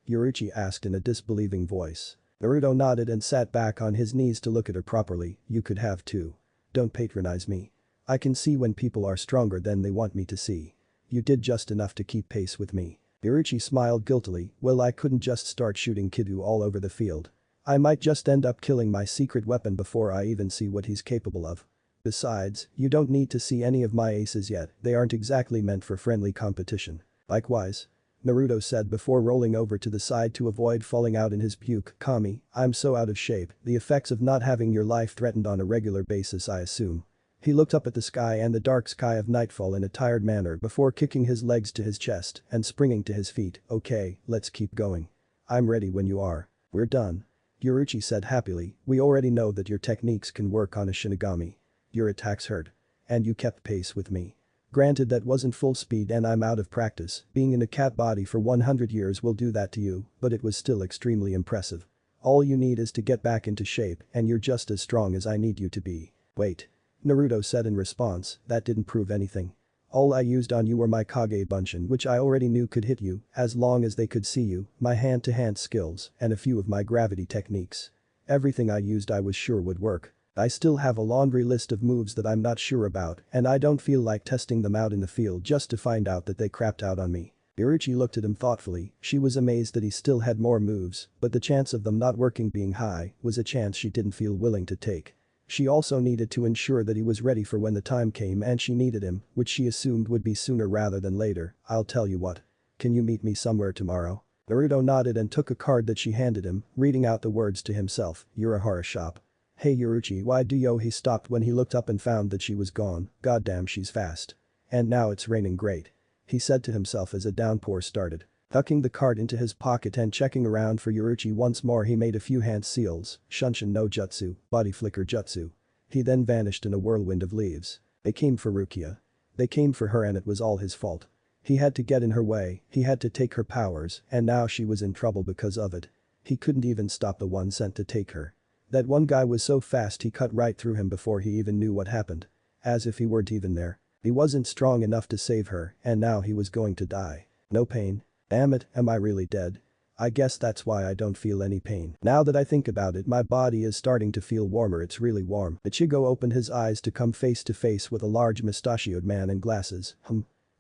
Yuruchi asked in a disbelieving voice. Naruto nodded and sat back on his knees to look at her properly. You could have too. Don't patronize me. I can see when people are stronger than they want me to see. You did just enough to keep pace with me. Yuruchi smiled guiltily. Well, I couldn't just start shooting Kidu all over the field. I might just end up killing my secret weapon before I even see what he's capable of. Besides, you don't need to see any of my aces yet, they aren't exactly meant for friendly competition. Likewise. Naruto said before rolling over to the side to avoid falling out in his puke. Kami, I'm so out of shape, the effects of not having your life threatened on a regular basis I assume. He looked up at the sky and the dark sky of nightfall in a tired manner before kicking his legs to his chest and springing to his feet. Okay, let's keep going. I'm ready when you are. We're done. Yoruichi said happily, we already know that your techniques can work on a Shinigami. Your attacks hurt. And you kept pace with me. Granted that wasn't full speed and I'm out of practice, being in a cat body for 100 years will do that to you, but it was still extremely impressive. All you need is to get back into shape and you're just as strong as I need you to be. Wait. Naruto said in response, that didn't prove anything. All I used on you were my Kage Bunshin which I already knew could hit you, as long as they could see you, my hand-to-hand skills, and a few of my gravity techniques. Everything I used I was sure would work. I still have a laundry list of moves that I'm not sure about and I don't feel like testing them out in the field just to find out that they crapped out on me. Yoruichi looked at him thoughtfully, she was amazed that he still had more moves, but the chance of them not working being high was a chance she didn't feel willing to take. She also needed to ensure that he was ready for when the time came and she needed him, which she assumed would be sooner rather than later. I'll tell you what. Can you meet me somewhere tomorrow? Naruto nodded and took a card that she handed him, reading out the words to himself, Urahara shop. Hey Yoruichi, why do yo? He stopped when he looked up and found that she was gone. Goddamn, she's fast. And now it's raining great. He said to himself as a downpour started. Tucking the card into his pocket and checking around for Yoruichi once more, he made a few hand seals, Shunshin no Jutsu, body flicker jutsu. He then vanished in a whirlwind of leaves. They came for Rukia. They came for her and it was all his fault. He had to get in her way, he had to take her powers, and now she was in trouble because of it. He couldn't even stop the one sent to take her. That one guy was so fast he cut right through him before he even knew what happened. As if he weren't even there. He wasn't strong enough to save her, and now he was going to die. No pain. Damn it, am I really dead? I guess that's why I don't feel any pain. Now that I think about it, my body is starting to feel warmer, it's really warm. Ichigo opened his eyes to come face to face with a large mustachioed man in glasses.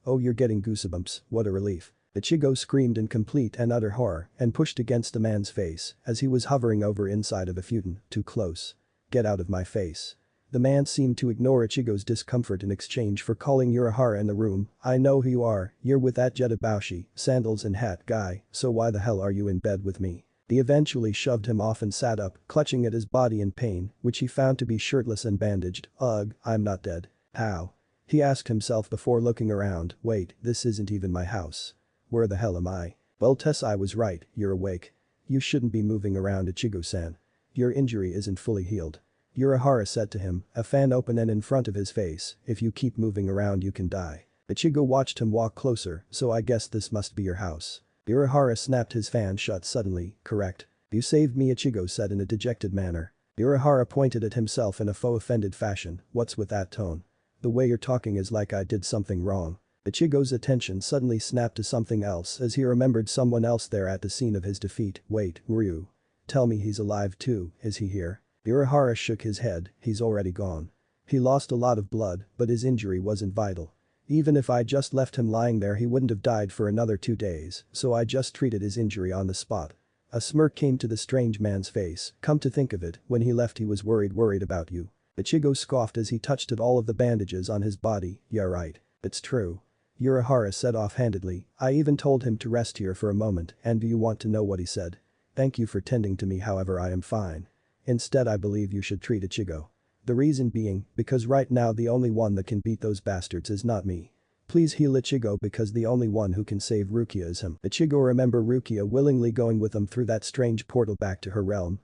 Oh, you're getting goosebumps, what a relief. Ichigo screamed in complete and utter horror and pushed against the man's face as he was hovering over inside of a futon, too close. Get out of my face. The man seemed to ignore Ichigo's discomfort in exchange for calling Urahara in the room. I know who you are, you're with that Jetabashi, sandals and hat guy, so why the hell are you in bed with me? He eventually shoved him off and sat up, clutching at his body in pain, which he found to be shirtless and bandaged. Ugh, I'm not dead. How? He asked himself before looking around. Wait, this isn't even my house. Where the hell am I? Well Tess, I was right, you're awake. You shouldn't be moving around, Ichigo-san. Your injury isn't fully healed. Urahara said to him, a fan open and in front of his face, if you keep moving around you can die. Ichigo watched him walk closer, so I guess this must be your house. Urahara snapped his fan shut suddenly, correct. You saved me, Ichigo said in a dejected manner. Urahara pointed at himself in a faux offended fashion, what's with that tone? The way you're talking is like I did something wrong. Ichigo's attention suddenly snapped to something else as he remembered someone else there at the scene of his defeat. Wait, Ryu. Tell me he's alive too, is he here? Urahara shook his head, he's already gone. He lost a lot of blood, but his injury wasn't vital. Even if I just left him lying there he wouldn't have died for another 2 days, so I just treated his injury on the spot. A smirk came to the strange man's face, come to think of it, when he left he was worried about you. Ichigo scoffed as he touched at all of the bandages on his body, yeah right. It's true. Urahara said offhandedly, I even told him to rest here for a moment, and do you want to know what he said? Thank you for tending to me, however I am fine. Instead I believe you should treat Ichigo. The reason being, because right now the only one that can beat those bastards is not me. Please heal Ichigo because the only one who can save Rukia is him. Ichigo remember Rukia willingly going with them through that strange portal back to her realm.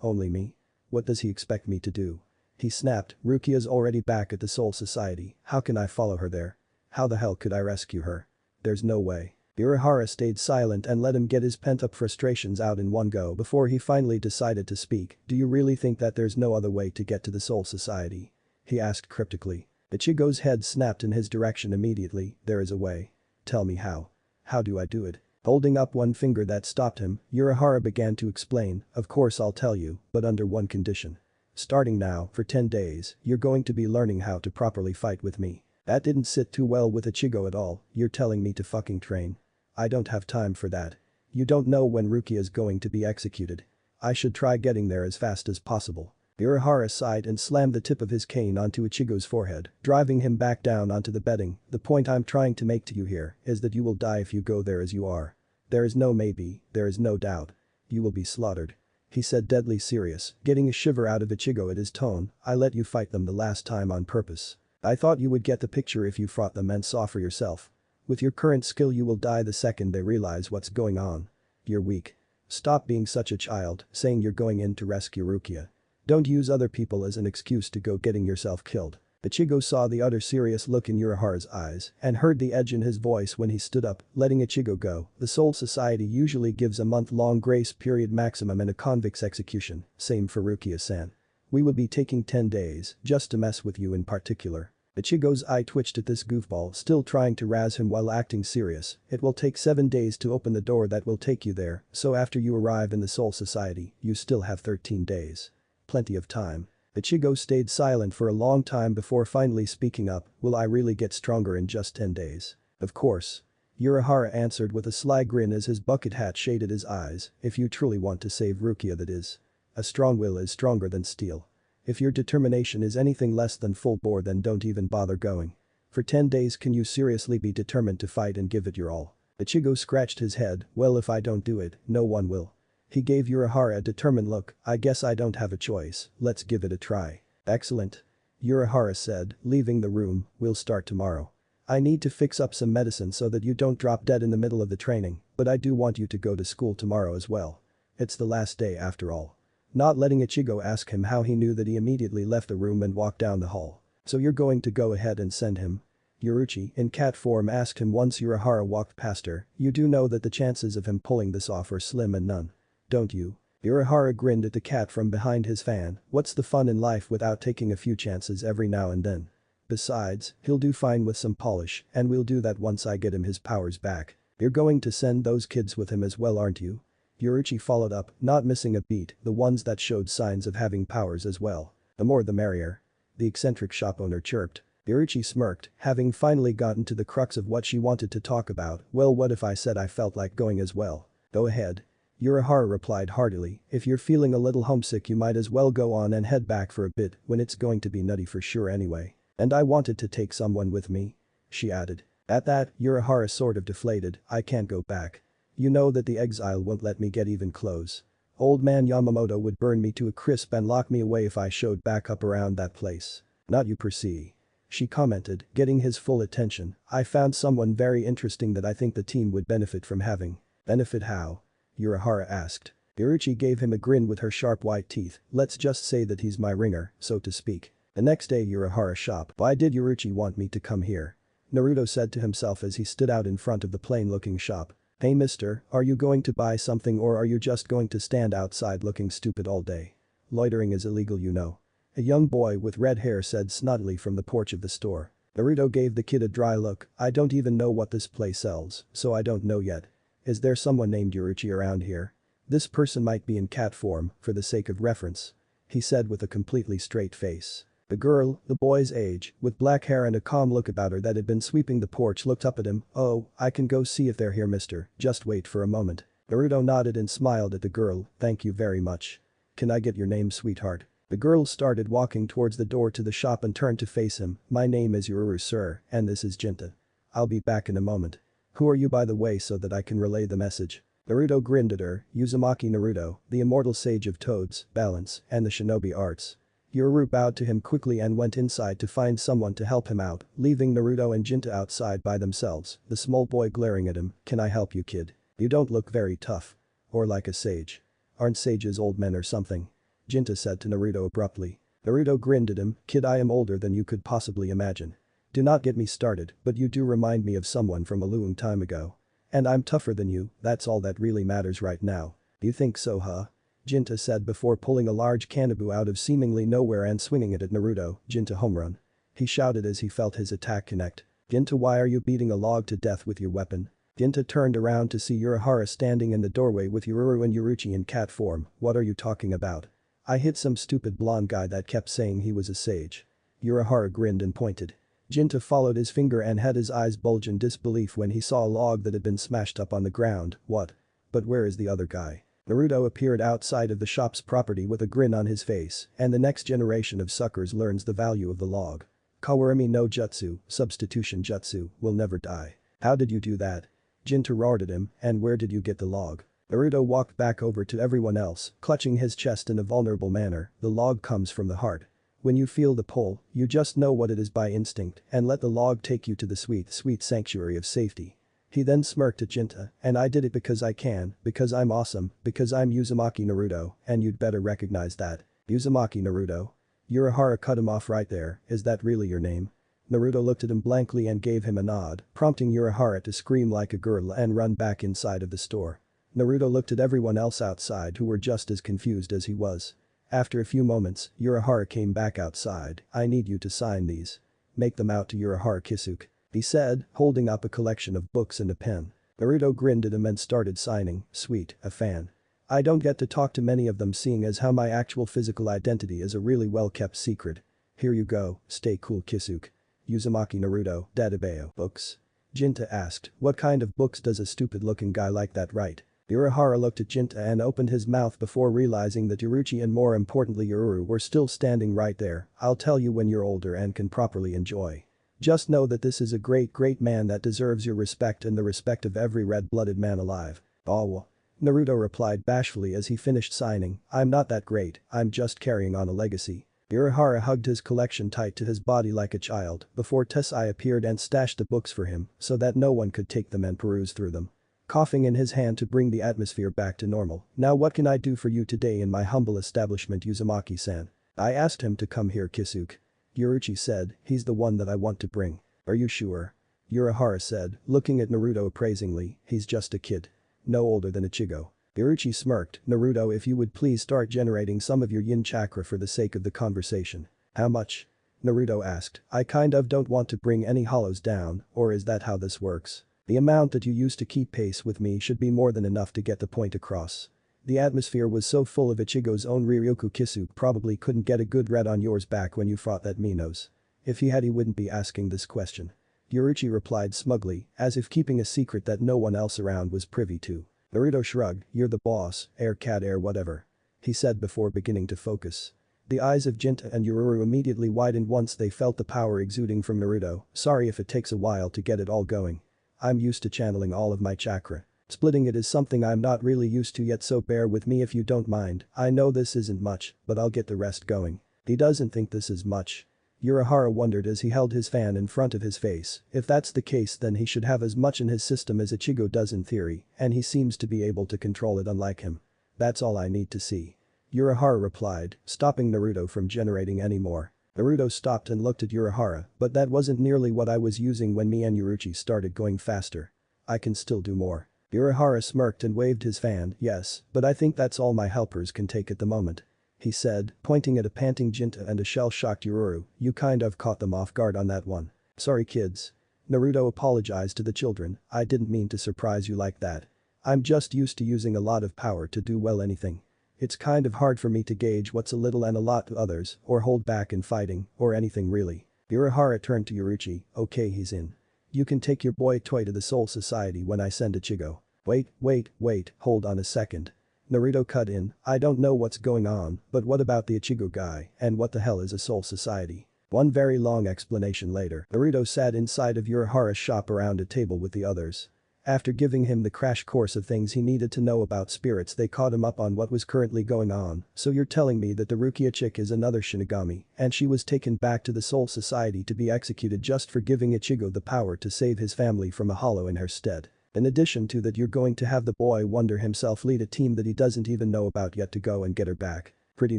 Only me? What does he expect me to do? He snapped, Rukia's already back at the Soul Society, how can I follow her there? How the hell could I rescue her? There's no way. Urahara stayed silent and let him get his pent-up frustrations out in one go before he finally decided to speak. Do you really think that there's no other way to get to the Soul Society? He asked cryptically. Ichigo's head snapped in his direction immediately, there is a way. Tell me how. How do I do it? Holding up one finger that stopped him, Urahara began to explain, of course I'll tell you, but under one condition. Starting now, for 10 days, you're going to be learning how to properly fight with me. That didn't sit too well with Ichigo at all, you're telling me to fucking train. I don't have time for that. You don't know when Rukia is going to be executed. I should try getting there as fast as possible. Urahara sighed and slammed the tip of his cane onto Ichigo's forehead, driving him back down onto the bedding. The point I'm trying to make to you here is that you will die if you go there as you are. There is no maybe, there is no doubt. You will be slaughtered. He said, deadly serious, getting a shiver out of Ichigo at his tone. I let you fight them the last time on purpose. I thought you would get the picture if you fought them and saw for yourself. With your current skill you will die the second they realize what's going on. You're weak. Stop being such a child, saying you're going in to rescue Rukia. Don't use other people as an excuse to go getting yourself killed. Ichigo saw the utter serious look in Urahara's eyes and heard the edge in his voice when he stood up, letting Ichigo go. The Soul Society usually gives a month-long grace period maximum in a convict's execution, same for Rukia-san. We would be taking 10 days, just to mess with you in particular. Ichigo's eye twitched at this goofball still trying to razz him while acting serious. It will take 7 days to open the door that will take you there, so after you arrive in the Soul Society, you still have 13 days. Plenty of time. Ichigo stayed silent for a long time before finally speaking up. Will I really get stronger in just 10 days? Of course. Urahara answered with a sly grin as his bucket hat shaded his eyes. If you truly want to save Rukia, that is. A strong will is stronger than steel. If your determination is anything less than full bore, then don't even bother going. For 10 days can you seriously be determined to fight and give it your all? Ichigo scratched his head. Well, if I don't do it, no one will. He gave Urahara a determined look. I guess I don't have a choice, let's give it a try. Excellent. Urahara said, leaving the room. We'll start tomorrow. I need to fix up some medicine so that you don't drop dead in the middle of the training, but I do want you to go to school tomorrow as well. It's the last day after all. Not letting Ichigo ask him how he knew that, he immediately left the room and walked down the hall. So you're going to go ahead and send him? Yoruichi, in cat form, asked him once Urahara walked past her. You do know that the chances of him pulling this off are slim and none. Don't you? Urahara grinned at the cat from behind his fan. What's the fun in life without taking a few chances every now and then? Besides, he'll do fine with some polish, and we'll do that once I get him his powers back. You're going to send those kids with him as well, aren't you? Yoruichi followed up, not missing a beat, the ones that showed signs of having powers as well. The more the merrier. The eccentric shop owner chirped. Yoruichi smirked, having finally gotten to the crux of what she wanted to talk about. Well, what if I said I felt like going as well? Go ahead. Urahara replied heartily, if you're feeling a little homesick you might as well go on and head back for a bit when it's going to be nutty for sure anyway. And I wanted to take someone with me. She added. At that, Urahara sort of deflated, I can't go back. You know that the exile won't let me get even close. Old man Yamamoto would burn me to a crisp and lock me away if I showed back up around that place. Not you per se. She commented, getting his full attention. I found someone very interesting that I think the team would benefit from having. Benefit how? Urahara asked. Yoruichi gave him a grin with her sharp white teeth. Let's just say that he's my ringer, so to speak. The next day, Urahara shop. Why did Yoruichi want me to come here? Naruto said to himself as he stood out in front of the plain-looking shop. Hey mister, are you going to buy something or are you just going to stand outside looking stupid all day? Loitering is illegal, you know. A young boy with red hair said snottily from the porch of the store. Naruto gave the kid a dry look. I don't even know what this place sells, so I don't know yet. Is there someone named Yoruichi around here? This person might be in cat form, for the sake of reference. He said with a completely straight face. The girl, the boy's age, with black hair and a calm look about her that had been sweeping the porch, looked up at him. Oh, I can go see if they're here, mister, just wait for a moment. Naruto nodded and smiled at the girl. Thank you very much. Can I get your name, sweetheart? The girl started walking towards the door to the shop and turned to face him. My name is Yoruru, sir, and this is Jinta. I'll be back in a moment. Who are you, by the way, so that I can relay the message? Naruto grinned at her. Uzumaki Naruto, the immortal sage of toads, balance, and the shinobi arts. Yoruru bowed to him quickly and went inside to find someone to help him out, leaving Naruto and Jinta outside by themselves, the small boy glaring at him. Can I help you, kid? You don't look very tough. Or like a sage. Aren't sages old men or something? Jinta said to Naruto abruptly. Naruto grinned at him. Kid, I am older than you could possibly imagine. Do not get me started, but you do remind me of someone from a long time ago. And I'm tougher than you, that's all that really matters right now. You think so, huh? Jinta said before pulling a large Kanabu out of seemingly nowhere and swinging it at Naruto. Jinta home run. He shouted as he felt his attack connect. Jinta, why are you beating a log to death with your weapon? Jinta turned around to see Urahara standing in the doorway with Yoruru and Yoruichi in cat form. What are you talking about? I hit some stupid blonde guy that kept saying he was a sage. Urahara grinned and pointed. Jinta followed his finger and had his eyes bulge in disbelief when he saw a log that had been smashed up on the ground. What? But where is the other guy? Naruto appeared outside of the shop's property with a grin on his face, and the next generation of suckers learns the value of the log. Kawarami no jutsu, substitution jutsu, will never die. How did you do that? Jinta roared at him, and where did you get the log? Naruto walked back over to everyone else, clutching his chest in a vulnerable manner. The log comes from the heart. When you feel the pull, you just know what it is by instinct and let the log take you to the sweet, sweet sanctuary of safety. He then smirked at Jinta, and I did it because I can, because I'm awesome, because I'm Uzumaki Naruto, and you'd better recognize that. Uzumaki Naruto? Urahara cut him off right there, is that really your name? Naruto looked at him blankly and gave him a nod, prompting Urahara to scream like a girl and run back inside of the store. Naruto looked at everyone else outside who were just as confused as he was. After a few moments, Urahara came back outside. I need you to sign these. Make them out to Urahara Kisuke, he said, holding up a collection of books and a pen. Naruto grinned at him and started signing. Sweet, a fan. I don't get to talk to many of them seeing as how my actual physical identity is a really well-kept secret. Here you go, stay cool Kisuke. Uzumaki Naruto, Databeo. Books? Jinta asked, what kind of books does a stupid-looking guy like that write? Urahara looked at Jinta and opened his mouth before realizing that Uruchi and more importantly Ururu were still standing right there. I'll tell you when you're older and can properly enjoy. Just know that this is a great man that deserves your respect and the respect of every red-blooded man alive. Oh. Naruto replied bashfully as he finished signing, I'm not that great, I'm just carrying on a legacy. Urahara hugged his collection tight to his body like a child before Tessai appeared and stashed the books for him so that no one could take them and peruse through them. Coughing in his hand to bring the atmosphere back to normal. Now what can I do for you today in my humble establishment Uzumaki-san? I asked him to come here Kisuke. Uruchi said, he's the one that I want to bring. Are you sure? Urahara said, looking at Naruto appraisingly, he's just a kid. No older than Ichigo. Uruchi smirked, Naruto if you would please start generating some of your yin chakra for the sake of the conversation. How much? Naruto asked, I kind of don't want to bring any hollows down, or is that how this works? The amount that you use to keep pace with me should be more than enough to get the point across. The atmosphere was so full of Ichigo's own Ryukyu Kisuke probably couldn't get a good read on yours back when you fought that Minos. If he had he wouldn't be asking this question. Uruchi replied smugly, as if keeping a secret that no one else around was privy to. Naruto shrugged, you're the boss, air cat air whatever. He said before beginning to focus. The eyes of Jinta and Ururu immediately widened once they felt the power exuding from Naruto, sorry if it takes a while to get it all going. I'm used to channeling all of my chakra. Splitting it is something I'm not really used to yet so bear with me if you don't mind, I know this isn't much, but I'll get the rest going. He doesn't think this is much. Urahara wondered as he held his fan in front of his face, if that's the case then he should have as much in his system as Ichigo does in theory, and he seems to be able to control it unlike him. That's all I need to see. Urahara replied, stopping Naruto from generating any more. Naruto stopped and looked at Urahara, but that wasn't nearly what I was using when me and Uruchi started going faster. I can still do more. Urahara smirked and waved his fan, yes, but I think that's all my helpers can take at the moment. He said, pointing at a panting Jinta and a shell-shocked Ururu, you kind of caught them off guard on that one. Sorry kids. Naruto apologized to the children, I didn't mean to surprise you like that. I'm just used to using a lot of power to do well anything. It's kind of hard for me to gauge what's a little and a lot to others, or hold back in fighting, or anything really. Urahara turned to Uruchi, okay he's in. You can take your boy toy to the Soul Society when I send Ichigo. Wait, hold on a second. Naruto cut in, I don't know what's going on, but what about the Ichigo guy, and what the hell is a Soul Society? One very long explanation later, Naruto sat inside of Urahara's shop around a table with the others. After giving him the crash course of things he needed to know about spirits they caught him up on what was currently going on, so you're telling me that the Rukia chick is another Shinigami, and she was taken back to the Soul Society to be executed just for giving Ichigo the power to save his family from a hollow in her stead. In addition to that you're going to have the boy wonder himself lead a team that he doesn't even know about yet to go and get her back. Pretty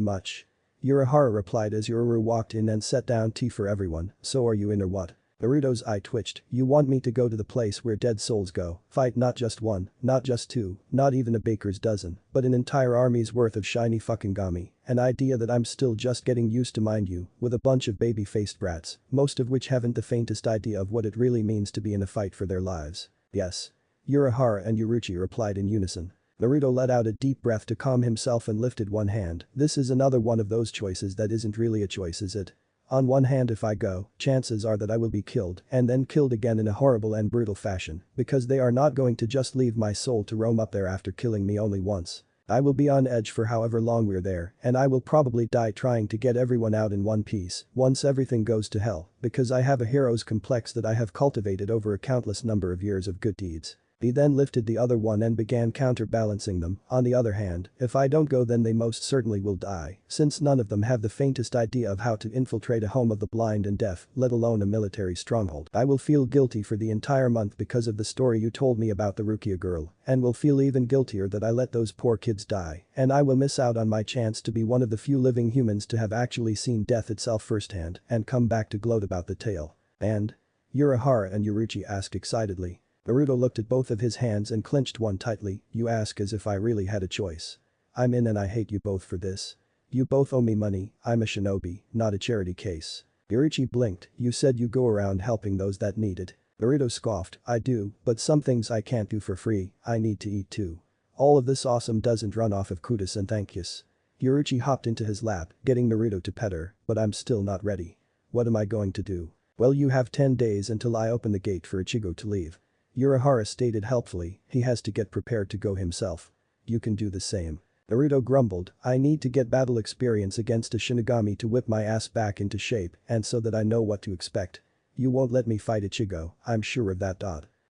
much. Urahara replied as Ururu walked in and set down tea for everyone, so are you in or what? Naruto's eye twitched, you want me to go to the place where dead souls go, fight not just one, not just two, not even a baker's dozen, but an entire army's worth of shiny fucking gami, an idea that I'm still just getting used to mind you, with a bunch of baby-faced brats, most of which haven't the faintest idea of what it really means to be in a fight for their lives. Yes. Urahara and Uruchi replied in unison. Naruto let out a deep breath to calm himself and lifted one hand, this is another one of those choices that isn't really a choice is it? On one hand if I go, chances are that I will be killed and then killed again in a horrible and brutal fashion because they are not going to just leave my soul to roam up there after killing me only once. I will be on edge for however long we're there, and I will probably die trying to get everyone out in one piece once everything goes to hell, because I have a hero's complex that I have cultivated over a countless number of years of good deeds. He then lifted the other one and began counterbalancing them. On the other hand, if I don't go then they most certainly will die, since none of them have the faintest idea of how to infiltrate a home of the blind and deaf, let alone a military stronghold. I will feel guilty for the entire month because of the story you told me about the Rukia girl, and will feel even guiltier that I let those poor kids die, and I will miss out on my chance to be one of the few living humans to have actually seen death itself firsthand and come back to gloat about the tale. And? Urahara and Yuruchi asked excitedly. Naruto looked at both of his hands and clenched one tightly. You ask as if I really had a choice. I'm in and I hate you both for this. You both owe me money, I'm a shinobi, not a charity case. Yuruchi blinked. You said you go around helping those that need it. Naruto scoffed. I do, but some things I can't do for free, I need to eat too. All of this awesome doesn't run off of kudos and thank yous. Yuruchi hopped into his lap, getting Naruto to pet her, but I'm still not ready. What am I going to do? Well, you have 10 days until I open the gate for Ichigo to leave. Urahara stated helpfully, he has to get prepared to go himself. You can do the same. Naruto grumbled, I need to get battle experience against a Shinigami to whip my ass back into shape and so that I know what to expect. You won't let me fight Ichigo, I'm sure of that.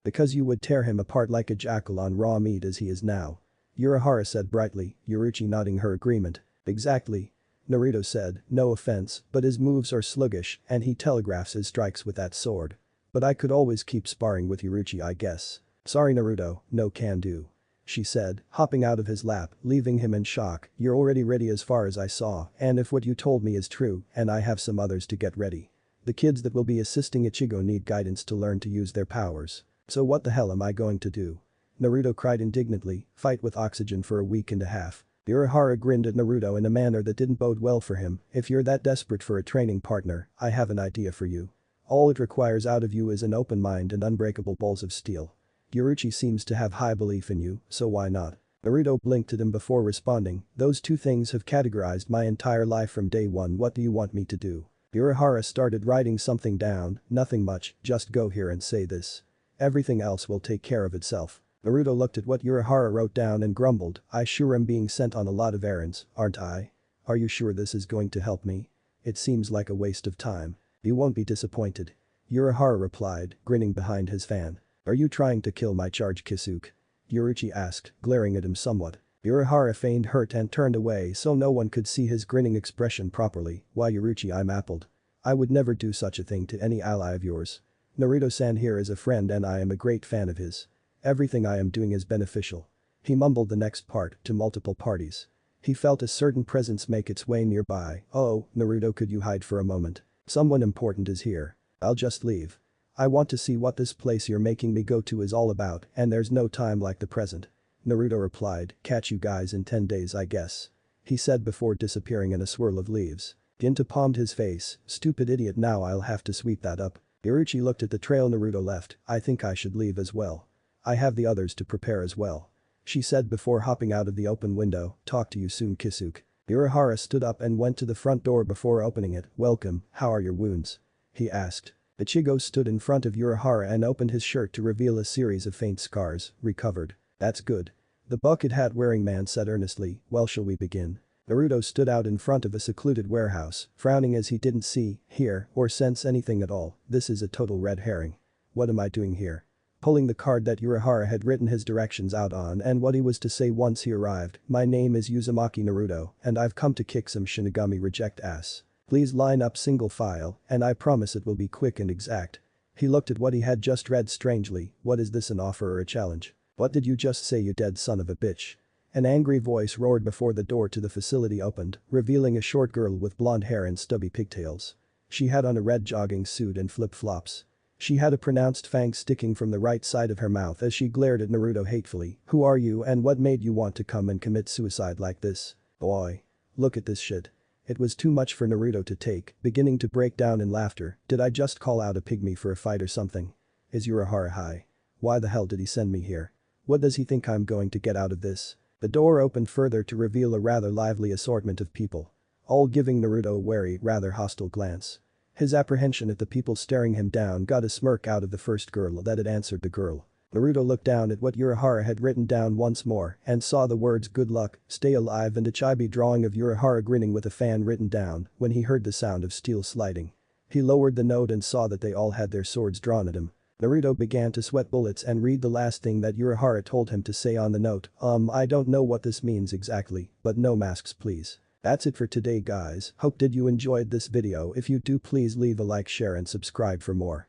Because you would tear him apart like a jackal on raw meat as he is now. Urahara said brightly, Yuruchi nodding her agreement. Exactly. Naruto said, no offense, but his moves are sluggish and he telegraphs his strikes with that sword. But I could always keep sparring with Yuruchi I guess. Sorry Naruto, no can do. She said, hopping out of his lap, leaving him in shock. You're already ready as far as I saw, and if what you told me is true, and I have some others to get ready. The kids that will be assisting Ichigo need guidance to learn to use their powers. So what the hell am I going to do? Naruto cried indignantly, fight with oxygen for a week and a half. Urahara grinned at Naruto in a manner that didn't bode well for him. If you're that desperate for a training partner, I have an idea for you. All it requires out of you is an open mind and unbreakable balls of steel. Yuruchi seems to have high belief in you, so why not? Naruto blinked at him before responding, those two things have categorized my entire life from day one. What do you want me to do? Urahara started writing something down, nothing much, just go here and say this. Everything else will take care of itself. Naruto looked at what Urahara wrote down and grumbled, I sure am being sent on a lot of errands, aren't I? Are you sure this is going to help me? It seems like a waste of time. You won't be disappointed. Urahara replied, grinning behind his fan. Are you trying to kill my charge Kisuke? Yuruchi asked, glaring at him somewhat. Urahara feigned hurt and turned away so no one could see his grinning expression properly. Why Yuruchi, I'm appled. I would never do such a thing to any ally of yours. Naruto-san here is a friend and I am a great fan of his. Everything I am doing is beneficial. He mumbled the next part, to multiple parties. He felt a certain presence make its way nearby. Oh, Naruto, could you hide for a moment? Someone important is here. I'll just leave. I want to see what this place you're making me go to is all about and there's no time like the present. Naruto replied, catch you guys in 10 days I guess. He said before disappearing in a swirl of leaves. Ginta palmed his face, stupid idiot, now I'll have to sweep that up. Yuruchi looked at the trail Naruto left, I think I should leave as well. I have the others to prepare as well. She said before hopping out of the open window, talk to you soon Kisuke. Urahara stood up and went to the front door before opening it. Welcome, how are your wounds? He asked. Ichigo stood in front of Urahara and opened his shirt to reveal a series of faint scars. Recovered. That's good. The bucket hat wearing man said earnestly, well, shall we begin? Naruto stood out in front of a secluded warehouse, frowning as he didn't see, hear, or sense anything at all. This is a total red herring. What am I doing here? Pulling the card that Urahara had written his directions out on and what he was to say once he arrived. My name is Uzumaki Naruto, and I've come to kick some Shinigami reject ass. Please line up single file, and I promise it will be quick and exact. He looked at what he had just read strangely. What is this, an offer or a challenge? What did you just say, you dead son of a bitch? An angry voice roared before the door to the facility opened, revealing a short girl with blonde hair and stubby pigtails. She had on a red jogging suit and flip-flops. She had a pronounced fang sticking from the right side of her mouth as she glared at Naruto hatefully. Who are you and what made you want to come and commit suicide like this? Boy. Look at this shit. It was too much for Naruto to take, beginning to break down in laughter. Did I just call out a pygmy for a fight or something? Is Urahara high? Why the hell did he send me here? What does he think I'm going to get out of this? The door opened further to reveal a rather lively assortment of people. All giving Naruto a wary, rather hostile glance. His apprehension at the people staring him down got a smirk out of the first girl that had answered the girl. Naruto looked down at what Urahara had written down once more and saw the words good luck, stay alive and a chibi drawing of Urahara grinning with a fan written down when he heard the sound of steel sliding. He lowered the note and saw that they all had their swords drawn at him. Naruto began to sweat bullets and read the last thing that Urahara told him to say on the note, I don't know what this means exactly, but no masks please. That's it for today guys, hope did you enjoyed this video. If you do please leave a like, share and subscribe for more.